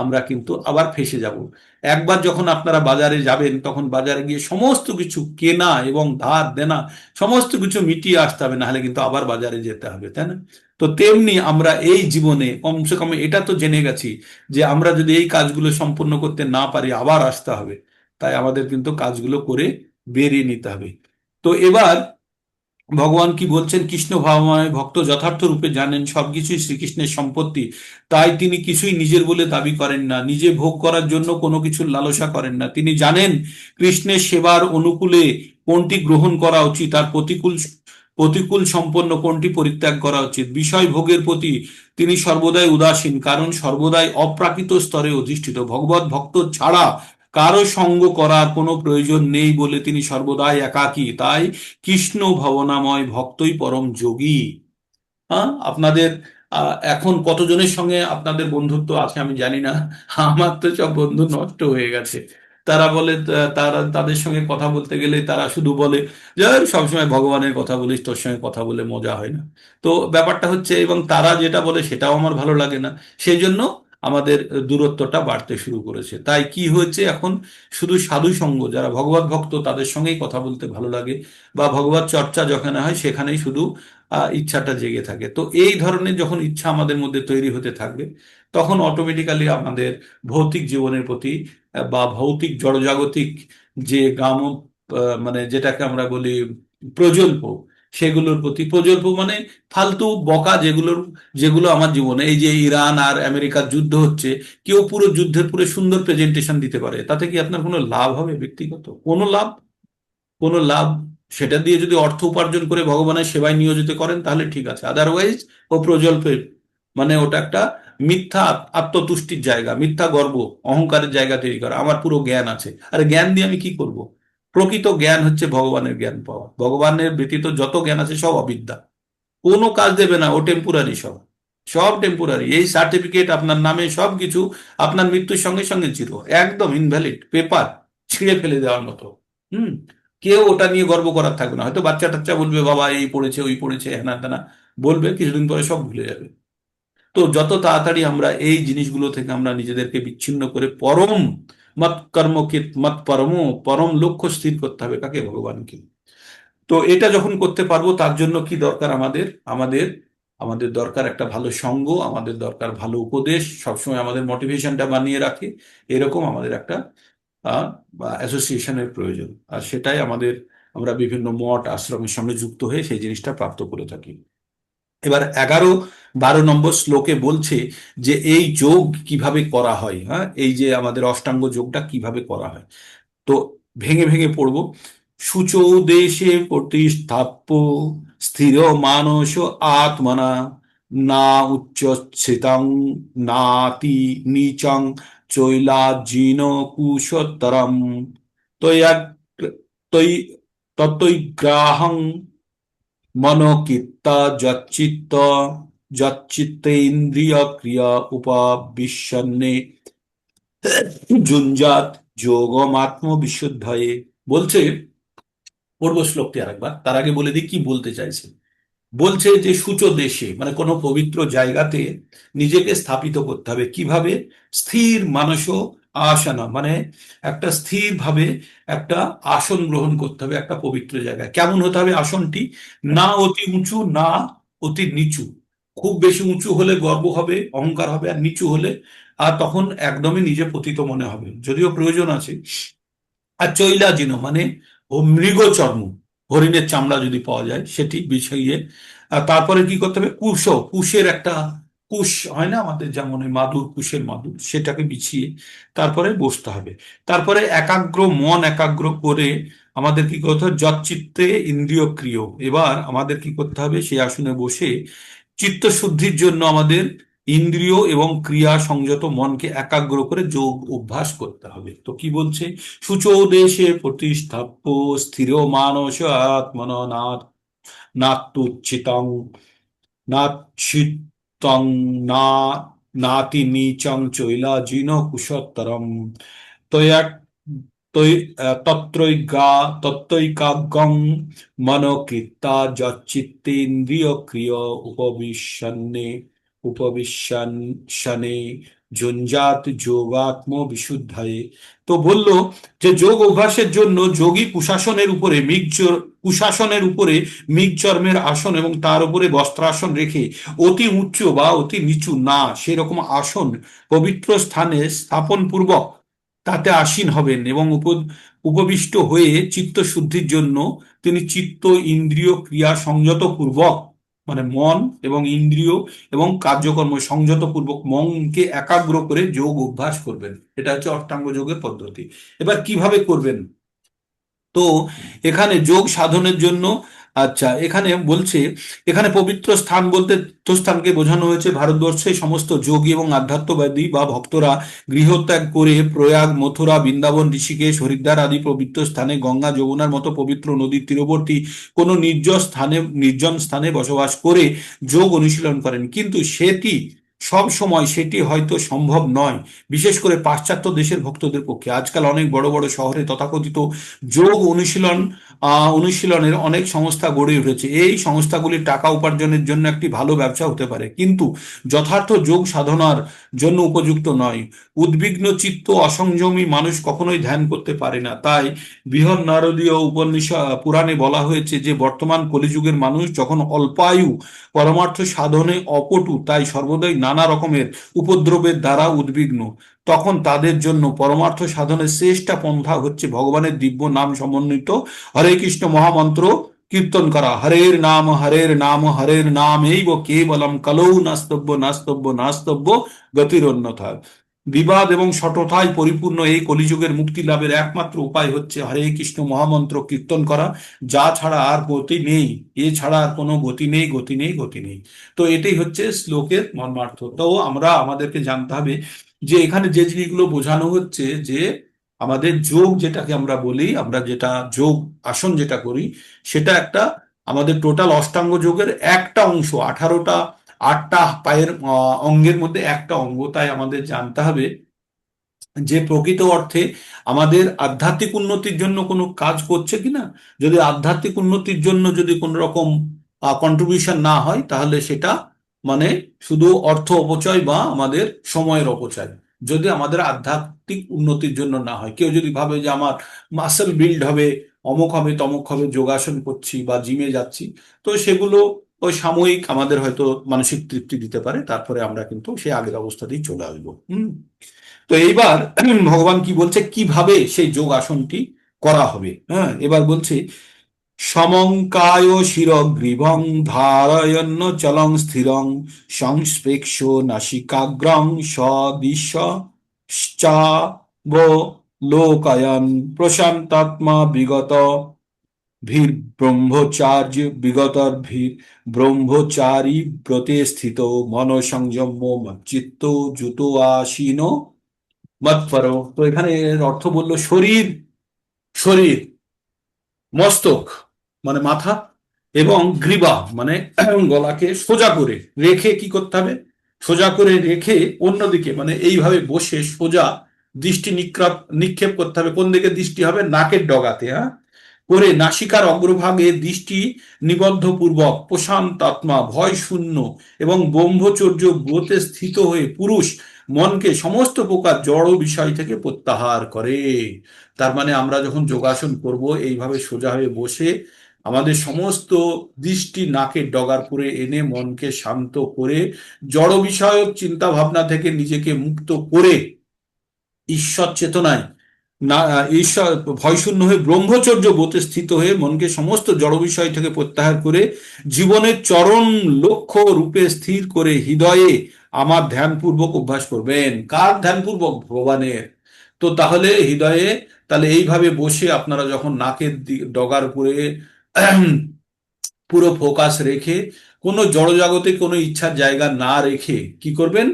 আমরা কিন্তু আবার ফেঁসে যাব। একবার যখন আপনারা বাজারে যাবেন, তখন বাজারে গিয়ে সমস্ত কিছু কেনা এবং ধার দেনা সমস্ত কিছু মিটিয়ে আসতে হবে, না হলে কিন্তু আবার বাজারে যেতে হবে, তাই না? তো তেমনি আমরা এই জীবনে কমসে কম এটা তো জেনে গেছি যে আমরা যদি এই কাজগুলো সম্পূর্ণ করতে না পারি, আবার আসতে হবে। তাই আমাদের কিন্তু কাজগুলো করে বেরিয়ে নিতে হবে। তো এবার ভগবান কি বলছেন, কৃষ্ণ ভাবময় ভক্ত যথার্থ রূপে জানেন সবকিছুই শ্রীকৃষ্ণের সম্পত্তি, তাই তিনি কিছুই নিজের বলে দাবি করেন না, নিজে ভোগ করার জন্য কোনো কিছুর লালসা করেন না। তিনি জানেন কৃষ্ণের সেবার অনুকূলে কোনটি গ্রহণ করা উচিত আর প্রতিকূল প্রতিকূল সম্পন্ন কোনটি পরিত্যাগ করা উচিত। বিষয় ভোগের প্রতি তিনি সর্বদাই উদাসীন, কারণ সর্বদাই অপ্রাকৃত স্তরে অধিষ্ঠিত। ভগবত ভক্ত ছাড়া কারো সঙ্গ করার কোনো প্রয়োজন নেই বলে তিনি সর্বদাই একাকী, তাই কৃষ্ণ ভবনাময় ভক্তই পরম যোগী। হ্যাঁ, আপনাদের এখন কতজনের সঙ্গে আপনাদের বন্ধুত্ব আছে আমি জানি না। আমার তো সব বন্ধু নষ্ট হয়ে গেছে। তারা বলে, তারা তাদের সঙ্গে কথা বলতে গেলে তারা শুধু বলে যে "এই সবসময় ভগবানের কথা বলিস, তোর সঙ্গে কথা বলে মজা হয় না"। তো ব্যাপারটা হচ্ছে, এবং তারা যেটা বলে সেটাও আমার ভালো লাগে না, সেই জন্য আমাদের দূরত্বটা বাড়তে শুরু করেছে। তাই কি হয়েছে এখন, শুধু সাধু সঙ্গ যারা ভগবত ভক্ত তাদের সঙ্গেই কথা বলতে ভালো লাগে, বা ভগবত চর্চা যেখানে হয় সেখানেই শুধু ইচ্ছাটা জেগে থাকে। তো এই ধরনের যখন ইচ্ছা আমাদের মধ্যে তৈরি হতে থাকবে, তখন অটোমেটিক্যালি আমাদের ভৌতিক জীবনের প্রতি বা ভৌতিক জড়জাগতিক যে মানে যেটাকে আমরা বলি প্রজল্প, সেগুলোর প্রতি, প্রজল্প মানে ফালতু বকা, যেগুলো আমার জীবনে, এই যে ইরান আর আমেরিকার যুদ্ধ হচ্ছে, কেউ পুরো যুদ্ধের পুরো সুন্দর প্রেজেন্টেশন দিতে পারে, তাতে কি আপনার কোনো লাভ হবে? ব্যক্তিগত কোনো লাভ, কোনো লাভ। সেটা দিয়ে যদি অর্থ উপার্জন করে ভগবানের সেবায় নিয়োজিত করেন তাহলে ঠিক আছে, আদারওয়াইজ ও প্রজল্পের, মানে ওটা একটা মিথ্যা আত্মতুষ্টির জায়গা, মিথ্যা গর্ব, অহংকারের জায়গা তৈরি করা। আমার পুরো জ্ঞান আছে, আরে জ্ঞান দিয়ে আমি কি করব? প্রকৃত জ্ঞান হচ্ছে ভগবানের জ্ঞান পাওয়া। ভগবানের ব্যতীত যত জ্ঞান আছে সব অবিদ্যা, কোনো কাজ দেবে না, ও টেম্পোরারি, সব সব টেম্পোরারি। এই সার্টিফিকেট আপনার নামে সব কিছু আপনার মৃত্যুর সঙ্গে সঙ্গে জিরো, একদম ইনভ্যালিড পেপার, ছিঁড়ে ফেলে দেওয়ার মতো। হুম। কেউ ওটা নিয়ে গর্ব করার থাকবে না। হয়তো বাচ্চা টাচ্চা বলবে বাবা এই পড়েছে ওই পড়েছে হেনা তেনা, বলবে, কিছুদিন পরে সব ভুলে যাবে। তো যত তাড়াতাড়ি আমরা এই জিনিসগুলো থেকে আমরা নিজেদেরকে বিচ্ছিন্ন করে পরম মত কর্মকে মত পরম, পরম লক্ষ্য স্থির করতে হবে, কাকে? ভগবানকে। তো এটা যখন করতে পারবো, তার জন্য কি দরকার আমাদের? আমাদের আমাদের দরকার একটা ভালো সঙ্গ, আমাদের দরকার ভালো উপদেশ, সবসময় আমাদের মোটিভেশনটা বানিয়ে রাখে এরকম আমাদের একটা অ্যাসোসিয়েশনের প্রয়োজন। আর সেটাই আমরা বিভিন্ন মঠ আশ্রমের সঙ্গে যুক্ত হয়ে সেই জিনিসটা প্রাপ্ত করে থাকি। এবার 11-12 নম্বর শ্লোকে বলছে যে এই যোগ কিভাবে করা হয়। হ্যাঁ, এই যে আমাদের অষ্টাঙ্গ যোগটা কিভাবে করা হয়, তো ভেঙে ভেঙে পড়বো। শুচৌ দেশে প্রতিস্থাপ্য স্থির মানস আত্মনা, না উচ্চচ্ছিতং নাতি নীচং চৈলাজিন কুশোত্তরম, তয়া তৈ তত্ত্বগ্রাহং মনোকিত্তা যচ্চিত্ত যচ্চিত্তেন্দ্রিয় ক্রিয়া উপাবিশন্নে যুঞ্জাত যোগমাত্ম বিশুদ্ধয়ে। বলছে, পূর্ব শ্লোকটি আরেকবার, তার আগে বলে দিই কি বলতে চাইছে। বলছে যে সূচ দেশে, মানে কোনো পবিত্র জায়গাতে নিজেকে স্থাপিত করতে হবে। কিভাবে? স্থির মানস আসনা, মানে একটা স্থির ভাবে একটা আসন গ্রহণ করতে হবে একটা পবিত্র জায়গায়। কেমন হতে হবে আসনটি? না অতি উঁচু, না অতি নিচু। খুব বেশি উঁচু হলে গর্ব হবে, অহংকার হবে, আর নিচু হলে আর তখন একদমই নিজে পতিত মনে হবে, যদিও প্রয়োজন আছে। আর চৈলাজিন মানে ও মৃগ চর্ম, হরিণের চামড়া যদি পাওয়া যায় সেটি বিছাইয়ে। আর তারপরে কি করতে হবে? কুশের একটা কুশ হয় না আমাদের, যেমন ওই মাদুর, কুশের মাদুর, সেটাকে বিছিয়ে তারপরে বসতে হবে। তারপরে মন একাগ্র করে আমাদের কি করতে হবে? যচ্চিত্তে ইন্দ্রিয় ক্রিয়। এবার আমাদের কি করতে হবে? সেই আসনে বসে চিত্তশুদ্ধির জন্য আমাদের ইন্দ্রিয় এবং ক্রিয়া সংযত মনকে একাগ্র করে যোগ অভ্যাস করতে হবে। তো কি বলছে? শুচৌ দেশে প্রতিস্থাপ্য স্থির মানস আত্মন নাত্যুচ্ছিতং নাচ্ছিতং না নাতি নীচং চৈলাজিন কুশোত্তরম, তয়া তৈ তত্ত্বৈকাগ্রং মনোকৃত্তা যচ্চিত্তেন্দ্রিয় ক্রিয় উপবিশনে যুঞ্জাত যোগাত্ম বিশুদ্ধয়ে। তো বলল যে যোগ অভ্যাসের জন্য যোগী কুশাসনের উপরে মৃগ চর্মের আসন এবং তার উপরে বস্ত্রাসন রেখে অতি উচ্চ বা অতি নিচু না সেরকম আসন পবিত্র স্থানে স্থাপন পূর্বক তাতে আসীন হবেন এবং উপবিষ্ট হয়ে চিত্ত শুদ্ধির জন্য তিনি চিত্ত ইন্দ্রিয় ক্রিয়া সংযত পূর্বক, মানে মন এবং ইন্দ্রিয় এবং কার্যকর্ম সংযত পূর্বক মনকে একাগ্র করে যোগ অভ্যাস করবেন। এটা হচ্ছে অষ্টাঙ্গ যোগের পদ্ধতি। এবার কিভাবে করবেন? তো এখানে যোগ সাধনের জন্য, আচ্ছা এখানে বলছে, এখানে পবিত্র স্থান বলতে তীর্থস্থানকে বোঝানো হয়েছে ভারতবর্ষে সমস্ত যোগী এবং আধ্যাত্মবাদী বা ভক্তরা গৃহত্যাগ করে প্রয়াগ, মথুরা, বৃন্দাবন, ঋষিকেশ, হরিদ্বার আদি পবিত্র স্থানে গঙ্গা, যমুনার মতো পবিত্র নদীর তীরবর্তী কোনো নির্জন স্থানে বসবাস করে যোগ অনুশীলন করেন। কিন্তু সব সময় সেটি হয়তো সম্ভব নয়, বিশেষ করে পাশ্চাত্য দেশের ভক্তদের পক্ষে। আজকাল অনেক বড় বড় শহরে তথাকথিত যোগ অনুশীলনের অনেক সংস্থা গড়ে উঠেছে। এই সংস্থাগুলি টাকা উপার্জনের জন্য একটি ভালো ব্যবসা হতে পারে, কিন্তু যথার্থ যোগ সাধনার জন্য উপযুক্ত নয়। উদ্বিগ্ন চিত্ত, অসংযমী মানুষ কখনোই ধ্যান করতে পারে না। তাই বৃহৎ নারদীয় পুরাণে বলা হয়েছে যে বর্তমান কলিযুগের মানুষ যখন অল্পায়ু, পরমার্থ সাধনে অপটু, তাই সর্বদাই নানা রকমের উপদ্রবের দ্বারা উদ্বিগ্ন, তখন তাদের জন্য পরমার্থ সাধনের শ্রেষ্ঠ পন্থা হচ্ছে ভগবানের দিব্য নাম সমন্বিত হরে কৃষ্ণ মহামন্ত্র কীর্তন করা। হরের নাম হরের নাম হরের নাম এইব কেবলম কলৌ নাস্তব্য নাস্তব্য নাস্তব্য গতিরন্যথা। বিবাদ এবং শঠতায় পরিপূর্ণ এই কলিযুগের মুক্তি লাভের একমাত্র উপায় হচ্ছে হরে কৃষ্ণ মহামন্ত্র কীর্তন করা, যা ছাড়া আর গতি নেই, এ ছাড়া আর কোনো গতি নেই, গতি নেই, গতি নেই। তো এটাই হচ্ছে শ্লোকের মর্মার্থ। তো আমাদেরকে জানতে হবে যে এখানে যে জিনিসগুলো বোঝানো হচ্ছে যে আমাদের যোগ যেটাকে আমরা বলি, আমরা যেটা যোগ আসন যেটা করি, সেটা একটা আমাদের টোটাল অষ্টাঙ্গ যোগের একটা অংশ। 8টা পায়ের অঙ্গের মধ্যে একটা অঙ্গ। তাই আমাদের জানতে হবে যে প্রকৃত অর্থে আমাদের আধ্যাত্মিক উন্নতির জন্য কোনো কাজ করছে কিনা। যদি আধ্যাত্মিক উন্নতির জন্য যদি কোনো রকম কন্ট্রিবিউশন না হয়, তাহলে সেটা মানে শুধু অর্থ অপচয় বা আমাদের সময়ের অপচয়। যদি আমাদের আধ্যাত্মিক উন্নতির জন্য না হয়, কেউ যদি ভাবে যে আমার মাসেল বিল্ড হবে, অমুক হবে, তমুক হবে, যোগাসন করছি বা জিমে যাচ্ছি, তো সেগুলো ওই সাময়িক আমাদের হয়তো মানসিক তৃপ্তি দিতে পারে, তারপরে আমরা কিন্তু সেই আগের অবস্থাতেই চলে আসবো। তো এইবার ভগবান কি বলছে, কিভাবে সেই যোগ আসনটি করা হবে। হ্যাঁ, এবার বলছে সমঙ্কায় শিরগ্রীবং ধারয়ন্ন চলং স্থিরং সংস্পেক্ষ নাসিকাগ্রং সদিশশ্চাবলোকয়ন প্রশান্তাত্মা বিগত ভীর ব্রহ্মচার্য বিগতর ভীর ব্রহ্মচারী ব্রতে স্থিত মন সংযম চিত্ত জুত আসীন মৎপর। তো এখানে এর অর্থ বললো শরীর, শরীর মস্তক মানে মাথা, এবং গ্রীবা মানে গলাকে সোজা করে রেখে কি করতে হবে, সোজা করে রেখে অন্যদিকে মানে এইভাবে বসে সোজা দৃষ্টি নিক্ষেপ করতে হবে। কোন দিকে দৃষ্টি হবে? নাকের ডগাতে। হ্যাঁ, করে নাসিকার অগ্রভাগে দৃষ্টি নিবদ্ধ পূর্বক প্রশান্ত আত্মা, ভয় শূন্য এবং ব্রহ্মচর্য ব্রতে স্থিত হয়ে পুরুষ মনকে সমস্ত প্রকার জড় বিষয় থেকে প্রত্যাহার করে। তার মানে আমরা যখন যোগাসন করব, এইভাবে সোজা হয়ে বসে আমাদের সমস্ত দৃষ্টি নাকের ডগার পরে এনে মনকে শান্ত করে জড় বিষয়ক চিন্তা ভাবনা থেকে নিজেকে মুক্ত করে ঈশ্বর চেতনায় না, ঈশ্বর ভয়শূন্য হয়ে ব্রহ্মচর্য ব্রতে স্থিত হয়ে মনকে সমস্ত জড় বিষয় থেকে প্রত্যাহার করে জীবনের চরম লক্ষ্য রূপে স্থির করে হৃদয়ে আমার ধ্যানপূর্বক অভ্যাস করবেন। কার ধ্যানপূর্বক? ভগবানের। তো তাহলে হৃদয়ে, তাহলে এইভাবে বসে আপনারা যখন নাকের ডগার উপরে পুরো ফোকাস রেখে কোনো জড়জাগতিক কোনো ইচ্ছার জায়গা না রেখে কি করবেন?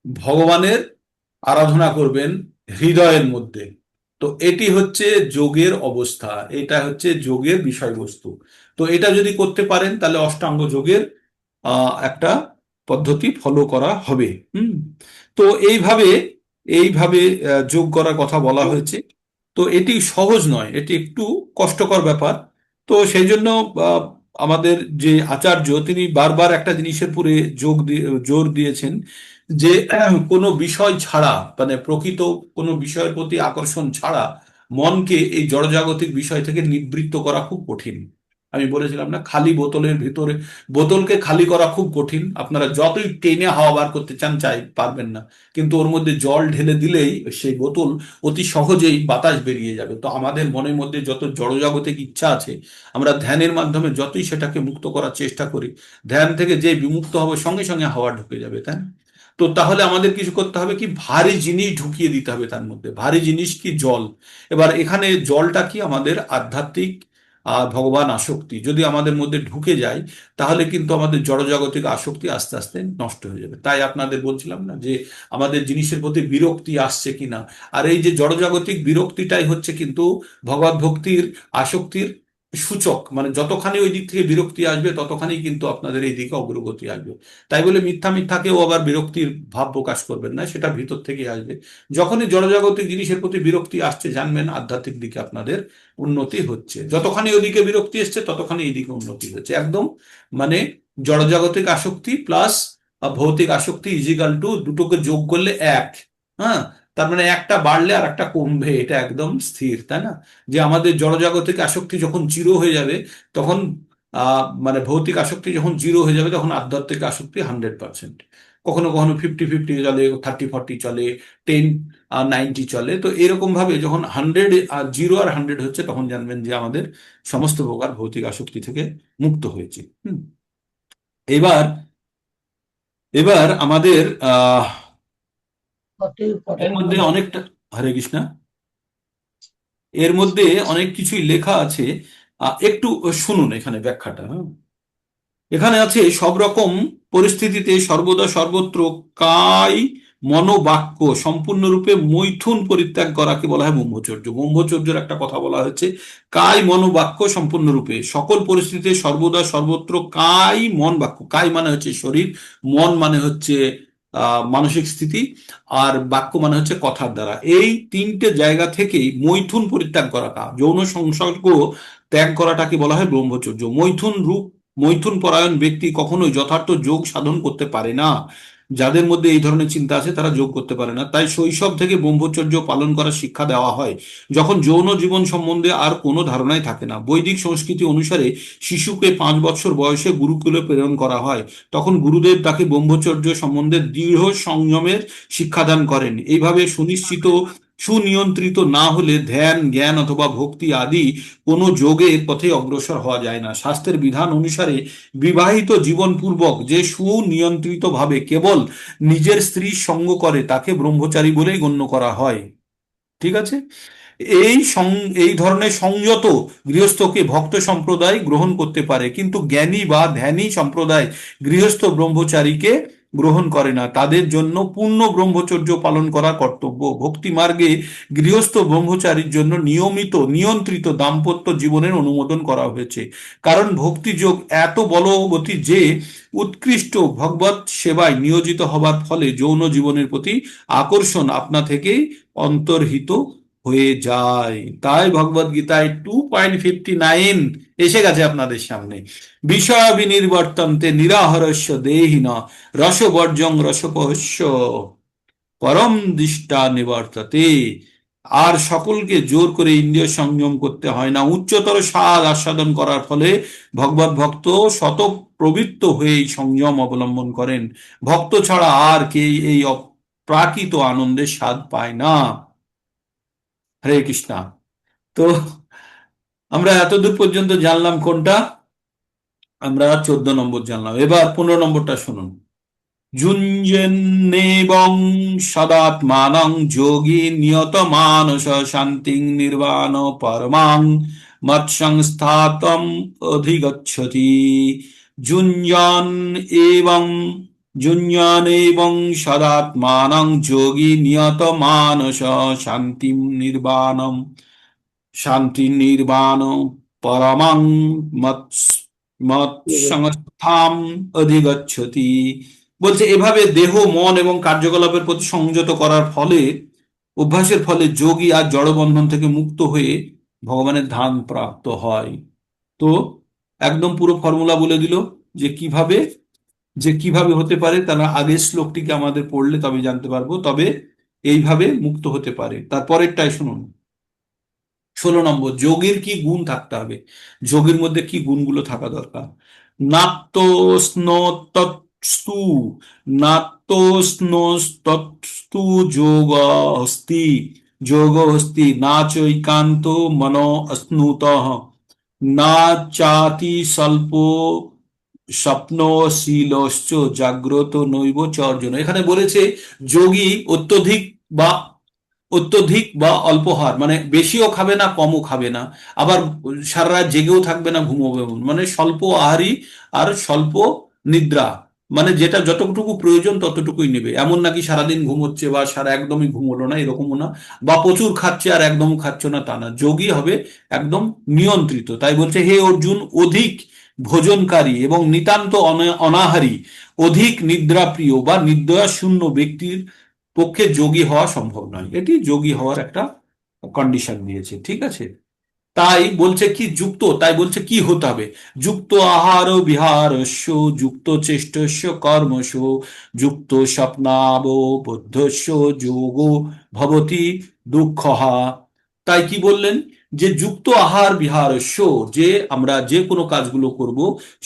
ভগবানের আরাধনা করবেন হৃদয়ের মধ্যে। তো এটি হচ্ছে যোগের অবস্থা, এটা হচ্ছে যোগের বিষয়বস্তু। তো এটা যদি করতে পারেন তাহলে অষ্টাঙ্গ যোগের একটা পদ্ধতি ফলো করা হবে। তো এইভাবে এইভাবে যোগ করার কথা বলা হয়েছে। তো এটি সহজ নয়, এটি একটু কষ্টকর ব্যাপার। তো সেই জন্য আমাদের যে আচার্য তিনি বারবার একটা জিনিসের উপরে জোর দিয়েছেন যে কোনো বিষয় ছাড়া, মানে প্রকৃত কোনো বিষয়ের প্রতি আকর্ষণ ছাড়া মনকে এই জড়জাগতিক বিষয় থেকে নিবৃত্ত করা খুব কঠিন। আমি বলেছিলাম না, খালি বোতলের ভিতরে, বোতলকে খালি করা খুব কঠিন, আপনারা যতই টেনে হাওয়া বার করতে চান চাই পারবেন না, কিন্তু ওর মধ্যে জল ঢেলে দিলেই সেই বোতল অতি সহজেই বাতাস বেরিয়ে যাবে। তো আমাদের মনের মধ্যে যত জড়জাগতিক ইচ্ছা আছে, আমরা ধ্যানের মাধ্যমে যতই সেটাকে মুক্ত করার চেষ্টা করি, ধ্যান থেকে যে বিমুক্ত হবে সঙ্গে সঙ্গে হাওয়া ঢুকে যাবে, তাই না? তো তাহলে আমাদের কিছু করতে হবে কি, ভারী জিনিস ঢুকিয়ে দিতে হবে তার মধ্যে। ভারী জিনিস কি? জল। এবার এখানে জলটা কি? আমাদের আধ্যাত্মিক ভগবান আসক্তি যদি আমাদের মধ্যে ঢুকে যায়, তাহলে কিন্তু আমাদের জড়জাগতিক আসক্তি আস্তে আস্তে নষ্ট হয়ে যাবে। তাই আপনাদের বলছিলাম না যে আমাদের জিনিসের প্রতি বিরক্তি আসছে কিনা, আর এই যে জড়জাগতিক বিরক্তিটাই হচ্ছে কিন্তু ভগবত ভক্তির আসক্তির সূচক। মানে যতখানি ওই দিক থেকে বিরক্তি আসবে ততখানি কিন্তু আপনাদের এই দিকে অগ্রগতি আসবে। তাই বলে মিথ্যা মিথ্যাকেও আবার বিরক্তির ভাব প্রকাশ করবেন না, সেটা ভিতর থেকে আসবে। যখনই জড়জাগতিক জিনিসের প্রতি বিরক্তি আসছে, জানবেন আধ্যাত্মিক দিকে আপনাদের উন্নতি হচ্ছে। যতখানি ওদিকে বিরক্তি এসছে ততখানি এইদিকে উন্নতি হচ্ছে। একদম মানে জড়জাগতিক আসক্তি প্লাস ভৌতিক আসক্তি ইজিক্যাল টু, দুটোকে যোগ করলে এক। হ্যাঁ, তার মানে একটা বাড়লে আর একটা কমবে, এটা একদম স্থির, তাই না? যে আমাদের জড়জাগতিক আসক্তি যখন জিরো হয়ে যাবে, তখন মানে ভৌতিক আসক্তি যখন জিরো হয়ে যাবে, তখন আধ্যাত্মিক আসক্তি 100%। কখনো কখনো 50-50 চলে, 30-40 চলে, 10-90 চলে। তো এরকম ভাবে যখন 100 আর 0 আর 100 হচ্ছে, তখন জানবেন যে আমাদের সমস্ত প্রকার ভৌতিক আসক্তি থেকে মুক্ত হয়েছে। এবার এবার আমাদের এর মধ্যে অনেকটা, হরে কৃষ্ণ, এর মধ্যে অনেক কিছুই লেখা আছে, একটু শুনুন এখানে ব্যাখ্যাটা। হ্যাঁ, এখানে আছে সব রকম পরিস্থিতিতে সর্বদা সর্বত্র কায় মনোবাক্য সম্পূর্ণরূপে মৈথুন পরিত্যাগ করাকে বলা হয় ব্রহ্মচর্য। ব্রহ্মচর্যের একটা কথা বলা হয়েছে, কায় মনোবাক্য সম্পূর্ণরূপে সকল পরিস্থিতিতে সর্বদা সর্বত্র কায় মন বাক্য। কায় মানে হচ্ছে শরীর, মন মানে হচ্ছে মানসিক স্থিতি, আর বাক্য মানে হচ্ছে কথার দ্বারা। এই তিনটে জায়গা থেকেই মৈথুন পরিত্যাগ করাটা, যৌন সংসর্গ ত্যাগ করাটাকে বলা হয় ব্রহ্মচর্য। মৈথুন পরায়ণ ব্যক্তি কখনোই যথার্থ যোগ সাধন করতে পারে না। যাদের মধ্যে এই ধরনের চিন্তা আছে তারা যোগ করতে পারে না। তাই শৈশব থেকে ব্রহ্মচর্য পালন করার শিক্ষা দেওয়া হয়, যখন যৌন জীবন সম্বন্ধে আর কোনো ধারণাই থাকে না। বৈদিক সংস্কৃতি অনুসারে শিশুকে 5 বছর বয়সে গুরুকুলে প্রেরণ করা হয়। তখন গুরুদেব তাকে ব্রহ্মচর্য সম্বন্ধে দৃঢ় সংযমের শিক্ষাদান করেন। এইভাবে সুনিয়ন্ত্রিত না হলে ধ্যান, জ্ঞান অথবা ভক্তি আদি কোনো যোগের পথে অগ্রসর হওয়া যায় না। শাস্ত্রের বিধান অনুসারে বিবাহিত জীবন পূর্বক যে সুনিয়ন্ত্রিত ভাবে কেবল নিজের স্ত্রীর সঙ্গ করে তাকে ব্রহ্মচারী বলেই গণ্য করা হয়। ঠিক আছে? এই ধরনের সংযত গৃহস্থকে ভক্ত সম্প্রদায় গ্রহণ করতে পারে, কিন্তু জ্ঞানী বা ধ্যানী সম্প্রদায় গৃহস্থ ব্রহ্মচারীকে গ্রহণ করে না। তাদের জন্য পূর্ণ ব্রহ্মচর্য পালন করা কর্তব্য। ভক্তি মার্গে গৃহস্থ ব্রহ্মচারীর জন্য নিয়ন্ত্রিত দাম্পত্য জীবনের অনুমোদন করা হয়েছে, কারণ ভক্তিযোগ এত বলবতী যে উৎকৃষ্ট ভগবত সেবায় নিয়োজিত হবার ফলে যৌন জীবনের প্রতি আকর্ষণ আপনা থেকেই অন্তর্হিত হয়ে যায়। তাই ভগবদ গীতায় 2.59 এসে গেছে আপনাদের সামনে, বিষয়াবিনির্বর্তন্তে নিরাহরস্য দেহিন রসবর্জং রসপহস্য পরম দৃষ্টা নিবর্ততে। আর সকলকে জোর করে ইন্দ্রিয় সংযম করতে হয় না। উচ্চতর স্বাদ আস্বাদন করার ফলে ভগবত ভক্ত স্বতঃপ্রবৃত্ত হয়ে এই সংযম অবলম্বন করেন। ভক্ত ছাড়া আর কে এই প্রাকৃত আনন্দের স্বাদ পায় না। হরে কৃষ্ণা। তো আমরা এতদূর পর্যন্ত জানলাম কোনটা? আমরা 14 নম্বর জানলাম। এবার 15 নম্বরটা শুনুন। যুঞ্জন্নেবং সদাত্মানং যোগী নিয়ত মানস শান্তিং নির্বাণ পরমাং মৎসংস্থাতম অধিগচ্ছতি। যুঞ্জন এবং যুঞ্জনেবং সদাত্মানং যোগী নিয়ত মানস শান্তি নির্বাণ পরমাং মৎসংস্থাম অধিগচ্ছতি। বলছে এভাবে দেহ, মন এবং কার্যকলাপের প্রতি সংযত করার ফলে, অভ্যাসের ফলে যোগী আর জড়বন্ধন থেকে মুক্ত হয়ে ভগবানের ধাম প্রাপ্ত হয়। তো একদম পুরো ফর্মুলা বলে দিল যে কিভাবে হতে পারে। তারা আগের শ্লোকটিকে আমাদের পড়লে তবে জানতে পারবো, তবে এইভাবে মুক্ত হতে পারে। তারপরেরটাই শুনুন। 16 নম্বর, যোগীর কি গুণ থাকতে হবে, যোগীর মধ্যে কি গুণগুলো থাকা দরকার। নাত্তস্নোতস্তু, নাত্তস্নোতস্তু যোগ অস্তি, যোগ অস্তি না চৈকান্ত মনো অশ্নুত, না চাতি স্বল্প স্বপ্নশীলশ্চ জাগ্রত নৈব চর্জন। এখানে বলেছে যোগী বা অল্পহার, মানে বেশিও খাবে না কমও খাবে না, আবার সারা রাত জেগেও থাকবে না ঘুমোবে না। মানে স্বল্প আহারী আর স্বল্প নিদ্রা, মানে যেটা যতটুকু প্রয়োজন ততটুকুই নেবে। এমন নাকি সারাদিন ঘুমোচ্ছে বা সারা একদমই ঘুমোলো না এরকমও না, বা প্রচুর খাচ্ছে আর একদম খাচ্ছে না তা না। যোগী হবে একদম নিয়ন্ত্রিত। তাই বলছে হে অর্জুন, অধিক ভোজনকারী এবং নিতান্ত অনাহারী, অধিক নিদ্রাপ্রিয় বা নিদ্রা শূন্য ব্যক্তির পক্ষে যোগী হওয়া সম্ভব নয়। এটি যোগী হওয়ার একটা কন্ডিশন দিয়েছে, ঠিক আছে। তাই বলছে কি যুক্ত, তাই বলছে কি হতে হবে, যুক্ত আহার বিহারস্য, যুক্ত চেষ্টস্য কর্মস্য, যুক্ত স্বপ্নাববোধস্য যোগো ভবতি দুঃখহা। তাই কি বললেন, যে যুক্ত আহার বিহারস্য, যে আমরা যে কোনো কাজগুলো করব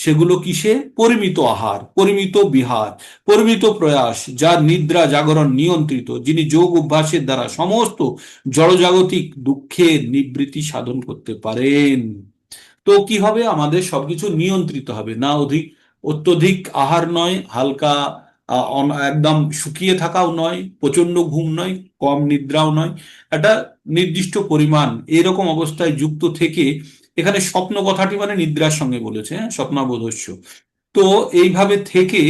সেগুলো কিসে, পরিমিত আহার, পরিমিত বিহার, পরিমিত প্রয়াস, যার নিদ্রা জাগরণ নিয়ন্ত্রিত, যিনি যোগ অভ্যাসের দ্বারা সমস্ত জড়জাগতিক দুঃখের নিবৃত্তি সাধন করতে পারেন। তো কি হবে, আমাদের সবকিছু নিয়ন্ত্রিত হবে, না অত্যধিক আহার নয়, হালকা একদম শুকিয়ে থাকাও নয়, প্রচন্ড ঘুম নয়, কম নিদ্রাও নয়, একটা নির্দিষ্ট পরিমাণ এরকম অবস্থায় যুক্ত থেকে, এখানে স্বপ্ন কথাটি মানে নিদ্রার সঙ্গে বলেছে, হ্যাঁ, স্বপ্নাবোধস্য। তো এইভাবে থেকে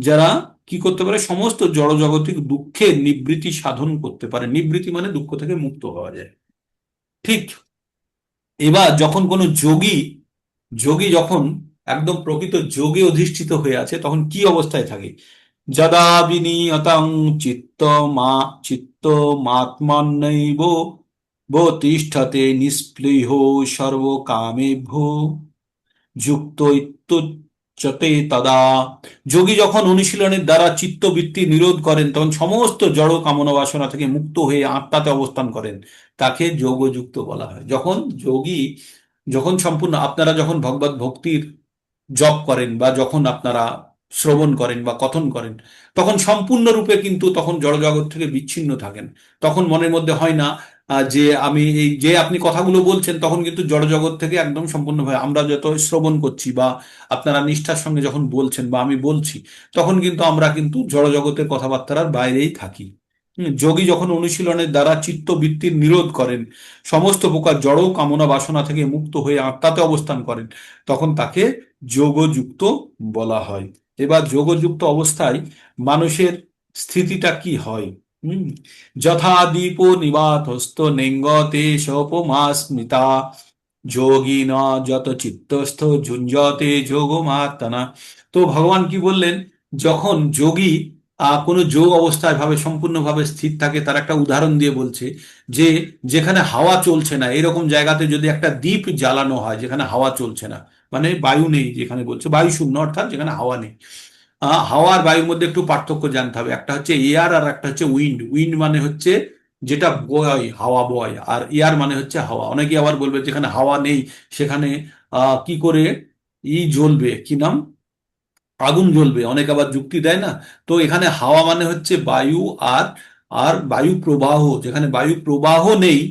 যারা কি করতে পারে, সমস্ত জড়জাগতিক দুঃখের নিবৃত্তি সাধন করতে পারে। নিবৃত্তি মানে দুঃখ থেকে মুক্ত হওয়া যায়, ঠিক। এবার যখন কোনো যোগী, যখন একদম প্রকৃত যোগে অধিষ্ঠিত হয়ে আছে, তখন কি অবস্থায় থাকে, যদা বিনিয়তং চিত্ত মাত্মন্নৈব তিষ্ঠতে নিস্পৃহ সর্বকামেভ্যো যুক্ত ইত্যুচ্যতে তদা। যোগী যখন অনুশীলনের দ্বারা চিত্তবৃত্তি নিরোধ করেন, তখন সমস্ত জড় কামনা বাসনা থেকে মুক্ত হয়ে আত্মাতে অবস্থান করেন, তাকে যোগযুক্ত বলা হয়। যখন যোগী, যখন সম্পূর্ণ, আপনারা যখন ভগবত ভক্তির জপ করেন বা যখন আপনারা শ্রবণ করেন বা কথন করেন, তখন সম্পূর্ণরূপে কিন্তু তখন জড়জগৎ থেকে বিচ্ছিন্ন থাকেন। তখন মনের মধ্যে হয় না যে আমি এই যে আপনি কথাগুলো বলছেন, তখন কিন্তু জড়জগৎ থেকে একদম সম্পূর্ণভাবে, আমরা যত শ্রবণ করছি বা আপনারা নিষ্ঠার সঙ্গে যখন বলছেন বা আমি বলছি, তখন কিন্তু আমরা কিন্তু জড়জগতের কথাবার্তার বাইরেই থাকি। যোগী যখন অনুশীলনের দ্বারা চিত্তবৃত্তির নিরোধ করেন, সমস্ত প্রকার জড় কামনা বাসনা থেকে মুক্ত হয়ে আত্মাতে অবস্থান করেন, তখন তাকে যোগযুক্ত বলা হয়। এবার যোগযুক্ত অবস্থায় মানুষের স্থিতিটা কি হয়, হুম, যথা দীপ নিবাতস্থ নেঙ্গতে সোপমা স্মিতা, যোগী ন যত চিত্তস্থ যুঞ্জতে যোগমাত্মনা। তো ভগবান কি বললেন, যখন যোগী কোনো যোগ অবস্থায় ভাবে সম্পূর্ণভাবে স্থির থাকে, তার একটা উদাহরণ দিয়ে বলছে যে যেখানে হাওয়া চলছে না এরকম জায়গাতে যদি একটা দ্বীপ জ্বালানো হয়, যেখানে হাওয়া চলছে না, মানে বায়ু নেই, যেখানে বলছে বায়ু শূন্য, অর্থাৎ যেখানে হাওয়া নেই। হাওয়া আর বায়ুর মধ্যে একটু পার্থক্য জানতে হবে, একটা হচ্ছে এয়ার আর একটা হচ্ছে উইন্ড। উইন্ড মানে হচ্ছে যেটা বয়, হাওয়া বয়, আর এয়ার মানে হচ্ছে হাওয়া। অনেকে আবার বলবে যেখানে হাওয়া নেই সেখানে কি করে জ্বলবে, কি নাম, আগুন জ্বলবে, অনেক আবার যুক্তি দেয় না। তো এখানে হাওয়া মানে হচ্ছে বায়ু, আর আর বায়ু প্রবাহ, যেখানে বায়ু প্রবাহ নেই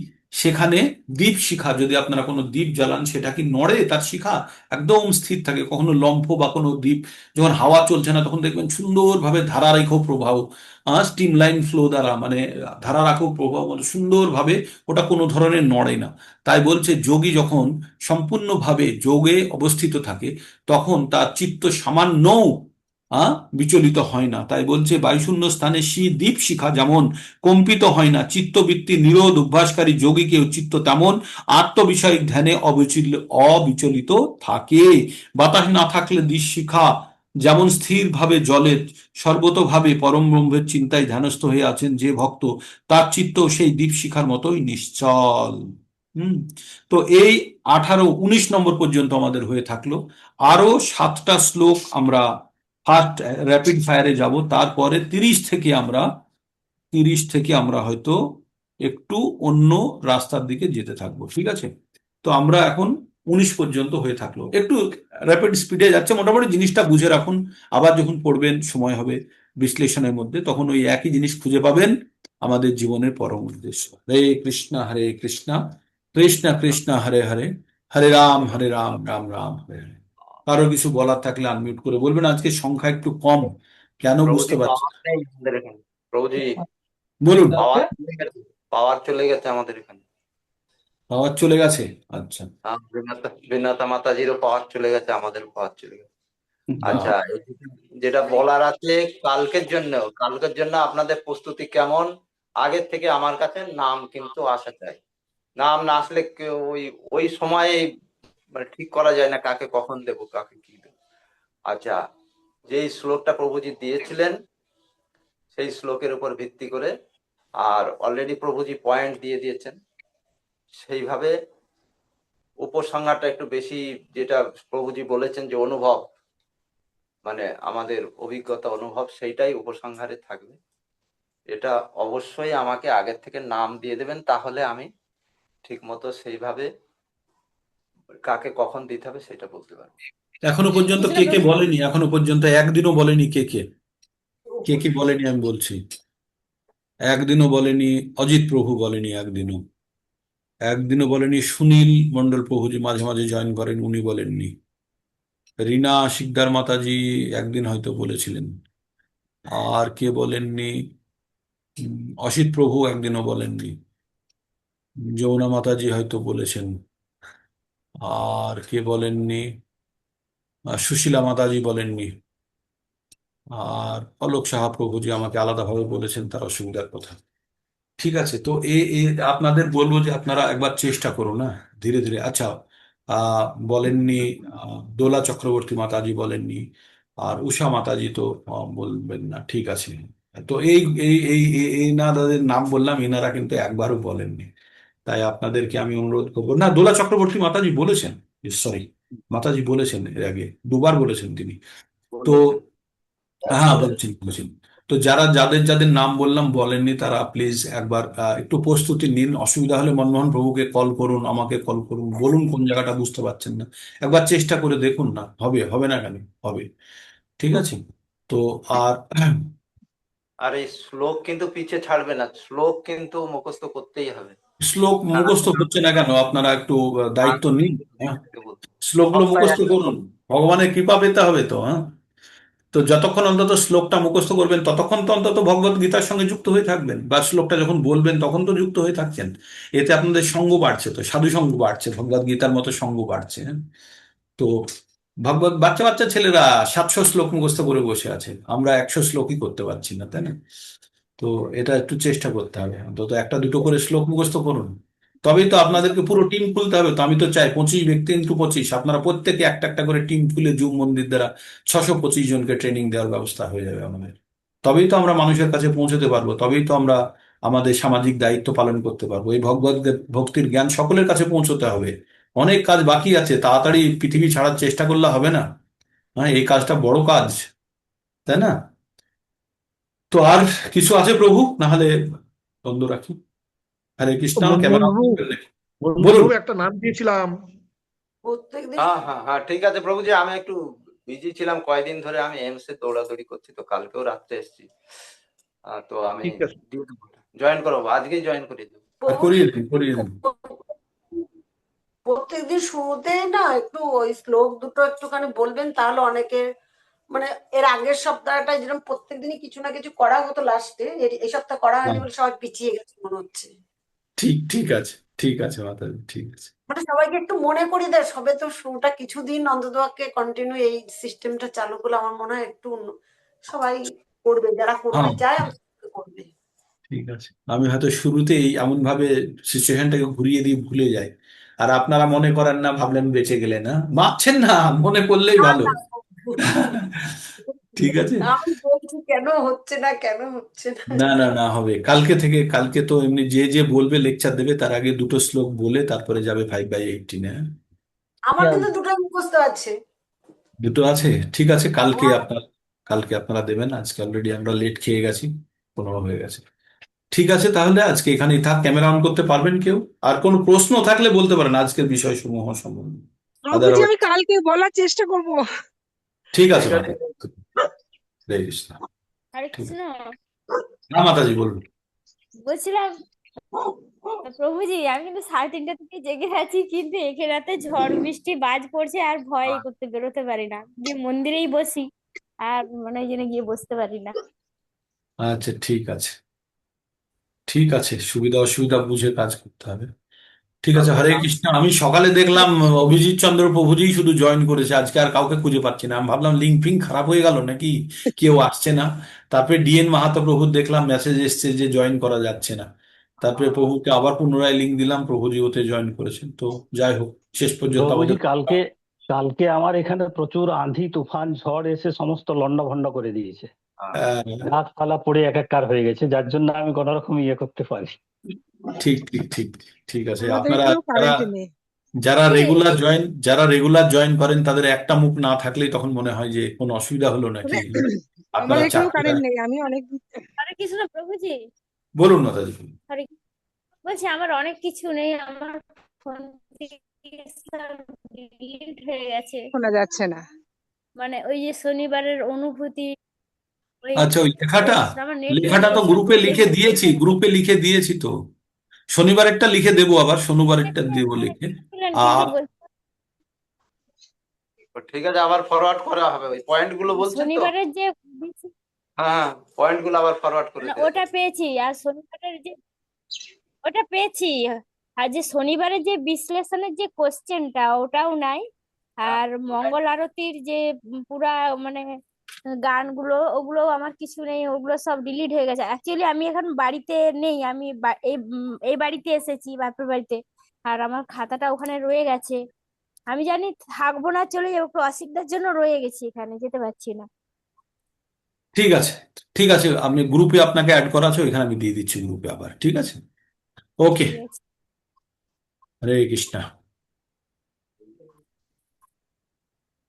সেখানে দ্বীপ শিখা, যদি আপনারা কোনো দ্বীপ জ্বালান সেটা কি নড়ে, তার শিখা একদম স্থির থাকে। কখনো লম্ফ বা কোনো দ্বীপ যখন হাওয়া চলছে না, তখন দেখবেন সুন্দরভাবে ধারারেখ প্রবাহ, স্টিম লাইন ফ্লো দ্বারা, মানে ধারারেখ প্রবাহ, মানে সুন্দরভাবে ওটা কোনো ধরনের নড়ে না। তাই বলছে যোগী যখন সম্পূর্ণভাবে যোগে অবস্থিত থাকে, তখন তার চিত্ত সামান্য বিচলিত হয় না। তাই বলছে বায়ুশূন্য স্থানে দ্বীপ শিখা যেমন কম্পিত হয় না, চিত্তবৃত্তি নিরোধ অভ্যাসকারী যোগীকেও চিত্ত তেমন আত্মবিষয়ক ধ্যানে অবিচলিত থাকে। বাতাস না থাকলে দ্বীপ শিখা যেমন স্থিরভাবে জলে সর্বতোভাবে পরম ব্রহ্মের চিন্তায় ধ্যানস্থ হয়ে আছেন যে ভক্ত, তার চিত্ত সেই দ্বীপ শিখার মতোই নিশ্চল। হুম। তো এই 18-19 নম্বর পর্যন্ত আমাদের হয়ে থাকলো। আরো 7টা শ্লোক আমরা ফার্স্ট র্যাপিড ফায়ারে যাব, তারপরে 30 থেকে আমরা হয়তো একটু অন্য রাস্তার দিকে যেতে থাকবো, ঠিক আছে? তো আমরা এখন 19 পর্যন্ত হয়ে থাকলো, একটু র্যাপিড স্পিডে যাচ্ছে, মোটামুটি জিনিসটা বুঝে রাখুন। আবার যখন পড়বেন সময় হবে বিশ্লেষণের মধ্যে, তখন ওই একই জিনিস খুঁজে পাবেন, আমাদের জীবনের পরম উদ্দেশ্য। হরে কৃষ্ণ কৃষ্ণ কৃষ্ণ হরে হরে, হরে রাম রাম রাম হরে হরে। কারো কিছু বলার থাকলে আনমিউট করে বলবেন। আজকে সংখ্যা একটু কম, কেন বুঝতে প্রভুজি পারছি পাওয়ার না। নেই আমাদের এখানে। প্রভুজি বলুন। পাওয়ার চলে গেছে, পাওয়ার চলে গেছে আমাদের এখানে। আওয়াজ চলে গেছে? আচ্ছা। বিনাতা মাতাজিরও পাওয়ার চলে গেছে, আমাদের পাওয়ার চলে গেছে। বাহ। আচ্ছা, যেটা বলার আছে কালকের জন্য আপনাদের প্রস্তুতি কেমন? আগের থেকে আমার কাছে নাম কিন্তু আসা চাই। নাম না আসলে ওই ওই সময়ে মানে ঠিক করা যায় না কাকে কখন দেবো, কাকে কি দেবো। আচ্ছা, যেই শ্লোকটা প্রভুজি দিয়েছিলেন সেই শ্লোকের উপর ভিত্তি করে, আর অলরেডি প্রভুজি পয়েন্ট দিয়ে দিয়েছেন, সেইভাবে উপসংহারটা একটু বেশি, যেটা প্রভুজি বলেছেন যে অনুভব, মানে আমাদের অভিজ্ঞতা অনুভব, সেইটাই উপসংহারে থাকবে। এটা অবশ্যই আমাকে আগের থেকে নাম দিয়ে দেবেন, তাহলে আমি ঠিক মতো সেইভাবে কাকে কখন দিতে হবে সেটা বলতে পারবো। এখনো পর্যন্ত কে কে বলেনি? এখনো পর্যন্ত একদিনও বলেনি কে কে? কে কে বলেনি আমি বলছি। একদিনও বলেনি অজিত প্রভু, বলেনি একদিনও। একদিনও বলেনি সুনীল মণ্ডল প্রভু, যে মাঝে মাঝে জয়েন করেন, উনি বলেননি। রীনা শিকদার মাতাজি একদিন হয়তো বলেছিলেন। আর কে বলেননি? অসিত প্রভু একদিনও বলেননি। যমুনা মাতাজি হয়তো বলেছেন। আর কে বলেননি? সুশীলা মাতাজি বলেননি। আর অলোক সাহা প্রভুজি আমাকে আলাদাভাবে বলেছেন তার অসুবিধার কথা। ঠিক আছে, তো আপনাদের বলবো যে আপনারা একবার চেষ্টা করুন না, ধীরে ধীরে। আচ্ছা, বলেননি দোলা চক্রবর্তী মাতাজি বলেননি, আর উষা মাতাজি তো বলবেন না, ঠিক আছে। তো এই এই এই এই এই এনাদের নাম বললাম, এনারা কিন্তু একবারও বলেননি। তাই আপনাদেরকে আমি অনুরোধ করবো। না, দোলা চক্রবর্তী মাতাজি বলেছেন, সরি, মাতাজি বলেছেন, এর আগে দুবার বলেছেন তিনি। তো হ্যাঁ, বলছেন বলছেন। তো যারা যাদের যাদের নাম বললাম বলেননি, তারা প্লিজ একবার একটু প্রস্তুতি নিন। অসুবিধা হলে মনমোহন প্রভুকে কল করুন, আমাকে কল করুন, বলুন কোন জায়গাটা বুঝতে পারছেন না। একবার চেষ্টা করে দেখুন না, হবে, হবে না কেন, হবে। ঠিক আছে। তো আর আর এই শ্লোক কিন্তু পিছে ছাড়বে না, শ্লোক কিন্তু মুখস্থ করতেই হবে। শ্লোক মুখস্থ হচ্ছে না কেন? আপনারা একটু দায়িত্ব নিন। হ্যাঁ, শ্লোকগুলো সপ্তাহে মুখস্থ করুন, ভগবানের কৃপা পেতে হবে তো। হ্যাঁ, তো যতক্ষণ অন্তত শ্লোকটা মুখস্থ করবেন, ততক্ষণ তো অন্তত ভগবত গীতার সঙ্গে যুক্ত হয়ে থাকবেন, বা শ্লোকটা যখন বলবেন তখন তো যুক্ত হয়ে থাকছেন। এতে আপনাদের সঙ্গ বাড়ছে, তো সাধু সঙ্গ বাড়ছে, ভগবত গীতার মতো সঙ্গ বাড়ছে। হ্যাঁ? তো ভগবত বাচ্চা বাচ্চা ছেলেরা 700 শ্লোক মুখস্থ করে বসে আছে, আমরা 100 শ্লোকই করতে পারছি না, তাই না? তো এটা একটু চেষ্টা করতে হবে, অন্তত একটা দুটো করে শ্লোক মুখস্থ করুন। তবেই তো আপনাদেরকে পুরো টিম খুলতে হবে। তো আমি তো চাই 25 ব্যক্তি ইন্টু 25, আপনারা প্রত্যেকে একটা একটা করে টিম খুলে জুম মন্দির দ্বারা 625 জনকে ট্রেনিং দেওয়ার ব্যবস্থা হয়ে যাবে আমাদের। তবেই তো আমরা মানুষের কাছে পৌঁছতে পারবো, তবেই তো আমরা আমাদের সামাজিক দায়িত্ব পালন করতে পারবো। এই ভগবত ভক্তির জ্ঞান সকলের কাছে পৌঁছতে হবে। অনেক কাজ বাকি আছে, তাড়াতাড়ি পৃথিবী ছাড়ার চেষ্টা করলে হবে না। হ্যাঁ, এই কাজটা বড় কাজ, তাই না? তো আর কিছু আছে প্রভু, না হলে বন্ধ রাখি? হরে কৃষ্ণ, মনমোহন ক্যামেরা অন বাবু, করবেন নাকি? মনমোহন বলুন। বাবু একটা নাম দিয়েছিলাম। প্রত্যেকদিন হ্যাঁ হ্যাঁ হ্যাঁ, ঠিক আছে প্রভুজি, আমি একটু বিজি ছিলাম কয়েকদিন ধরে, আমি এমসে দৌড়াদৌড়ি করছি, তো কালকেও রাত্রে এসেছি। তো আমি ঠিক আছে। দিয়ে দেবো, জয়েন করবো, আজকেই জয়েন করিয়ে দেবো। করিয়ে দিন, করিয়ে দিন। প্রত্যেকদিন শুরুতে না একটু ওই শ্লোক দুটো একটুখানি বলবেন, তাহলে অনেকের মানে এর আগের সপ্তাহটা যেরকম প্রত্যেকদিনই কিছু না কিছু করা হতো, লাস্টে এই সপ্তাহ করা হয়নি হ্যাঁ, বলে সবাই পিছিয়ে গেছে মনে হচ্ছে। ঠিক, ঠিক আছে, ঠিক আছে মাতাজি, ঠিক আছে। মানে সবাইকে একটু মনে করিয়ে দেয়, সবে তো শুরুটা কিছুদিন অন্ততপক্ষে কন্টিনিউ এই সিস্টেমটা চালু করলে আমার মনে হয় একটু সবাই করবে, যারা করতে হ্যাঁ, চায় অন্তত করবে। ঠিক আছে। আমি হয়তো শুরুতেই এমন ভাবে সিচুয়েশনটাকে ঘুরিয়ে দিয়ে ভুলে যাই, আর আপনারা মনে করেন না, ভাবলেন বেঁচে গেলে না, মাপছেন না, মনে করলেই না ভালো। না ঠিক আছে। আমি বলছি কেন হচ্ছে না, কেন হচ্ছে না। না না না, হবে কালকে থেকে। কালকে তো এমনি যে যে বলবে, লেকচার দেবে, তার আগে দুটো শ্লোক বলে তারপরে যাবে 5/18। আমার কিন্তু দুটোই মুখস্থ আছে। দুটো আছে, ঠিক আছে। কালকে হ্যাঁ, আপনার, কালকে আপনারা দেবেন। আজকে অলরেডি আমরা লেট খেয়ে গেছি, 15 হয়ে গেছে। ঠিক আছে, তাহলে আজকে এখানেই থাক। ক্যামেরা অন করতে পারবেন কেউ? আর কোনো প্রশ্ন থাকলে বলতে পারেন আজকের বিষয়সমূহ সম্বন্ধে। প্রভুজি আদারওয়াইজ আমি কালকে বলার চেষ্টা করব। ঠিক আছে ঠিক আছে। মাতাজি। হরে কৃষ্ণ। হরে ঠিক কৃষ্ণ। আছে। হ্যাঁ মাতাজি বলুন। বলছিলাম প্রভুজি আমি কিন্তু 3:30 থেকে জেগে আছি, কিন্তু এখানে রাতে ঝড় বৃষ্টি বাজ পড়ছে আর ভয় করতে বেরোতে পারি না, গিয়ে মন্দিরেই বসি আর মনে হয় যেন গিয়ে বসতে পারি না। আচ্ছা ঠিক আছে, ঠিক আছে, সুবিধা অসুবিধা বুঝে কাজ করতে হবে। ঠিক আছে, হরে কৃষ্ণ। আমি সকালে দেখলাম অভিজিৎ চন্দ্র প্রভুজি শুধু জয়েন করেছে, আজকে আর কাউকে খুঁজে পাচ্ছি না। আমি ভাবলাম লিঙ্ক ফিঙ্ক খারাপ হয়ে গেল নাকি, কেউ আসছে না। তারপরে ডিএন মাহাতো প্রভুর দেখলাম মেসেজ এসছে যে জয়েন করা যাচ্ছে না। তারপরে প্রভুকে আবার পুনরায় লিঙ্ক দিলাম, প্রভুজি ওতে জয়েন করেছেন। তো যাই হোক, শেষ পর্যন্ত প্রভুজি আমাদের কালকে কালকে আমার এখানে প্রচুর আঁধি তুফান ঝড় এসে সমস্ত লন্ডভন্ড করে দিয়েছে। আহ, গাছপালা পড়ে একাকার হয়ে গেছে, যার জন্য আমি কোনো রকম ইয়ে করতে পারি। ঠিক ঠিক ঠিক ঠিক আছে। আমাদের আপনারা এখানেও যারা কারেন্ট নেই। যারা রেগুলার জয়েন করেন তাদের একটা মুখ না থাকলেই তখন মনে হয় যে কোনো অসুবিধা হলো নাকি। আমার আপনারা এখানেও চারটে কারেন্ট নেই, আমি অনেক হরে কৃষ্ণ প্রভুজি। বলুন মাতাজি। হরে বলছি আমার অনেক কিছু নেই, আমার ফোন থেকে সব ডিলিট হয়ে গেছে। শোনা যাচ্ছে না। মানে ওই যে শনিবারের অনুভূতি, ওই আচ্ছা, ওই লেখাটা আমার নেট লেখাটা বন্ধ, তো সব গ্রুপে লিখে দেখে দিয়েছি, গ্রুপে লিখে দিয়েছি তো। শনিবারেরটা লিখে দেবো, আবার শনিবারেরটা দেবো লিখে। কিন্তু আর ঠিক আছে, আবার ফরওয়ার্ড করা হবে। ওই পয়েন্ট গুলো বলছেন তো? শনিবারের যে হ্যাঁ, পয়েন্ট গুলো আবার ফরওয়ার্ড করে মানে দেবেন। ওটা পেয়েছি, আর শনিবারের যে ওটা পেয়েছি, আর যে শনিবারের যে বিশ্লেষণের যে কোশ্চেনটা ওটাও নাই। আর মঙ্গল আরতির যে পুরা মানে গানগুলো ওগুলো আমার কিছু নেই, ওগুলো সব ডিলিট হয়ে গেছে। অ্যাকচুয়ালি আমি এখন বাড়িতে নেই, আমি এই বাড়িতে এসেছি, বাপের বাড়িতে। আর আমার খাতাটা ওখানে রয়ে গেছে। আমি জানি থাকবো না, চলে যাবো, একটু অসুবিধার জন্য রয়ে গেছি, এখানে যেতে পারছি না। ঠিক আছে, ঠিক আছে, আপনি গ্রুপে আপনাকে অ্যাড করা আছে, ওইখানে আমি দিয়ে দিচ্ছি গ্রুপে আবার। ঠিক আছে, ওকে। ঠিক আছে। হরে কৃষ্ণ।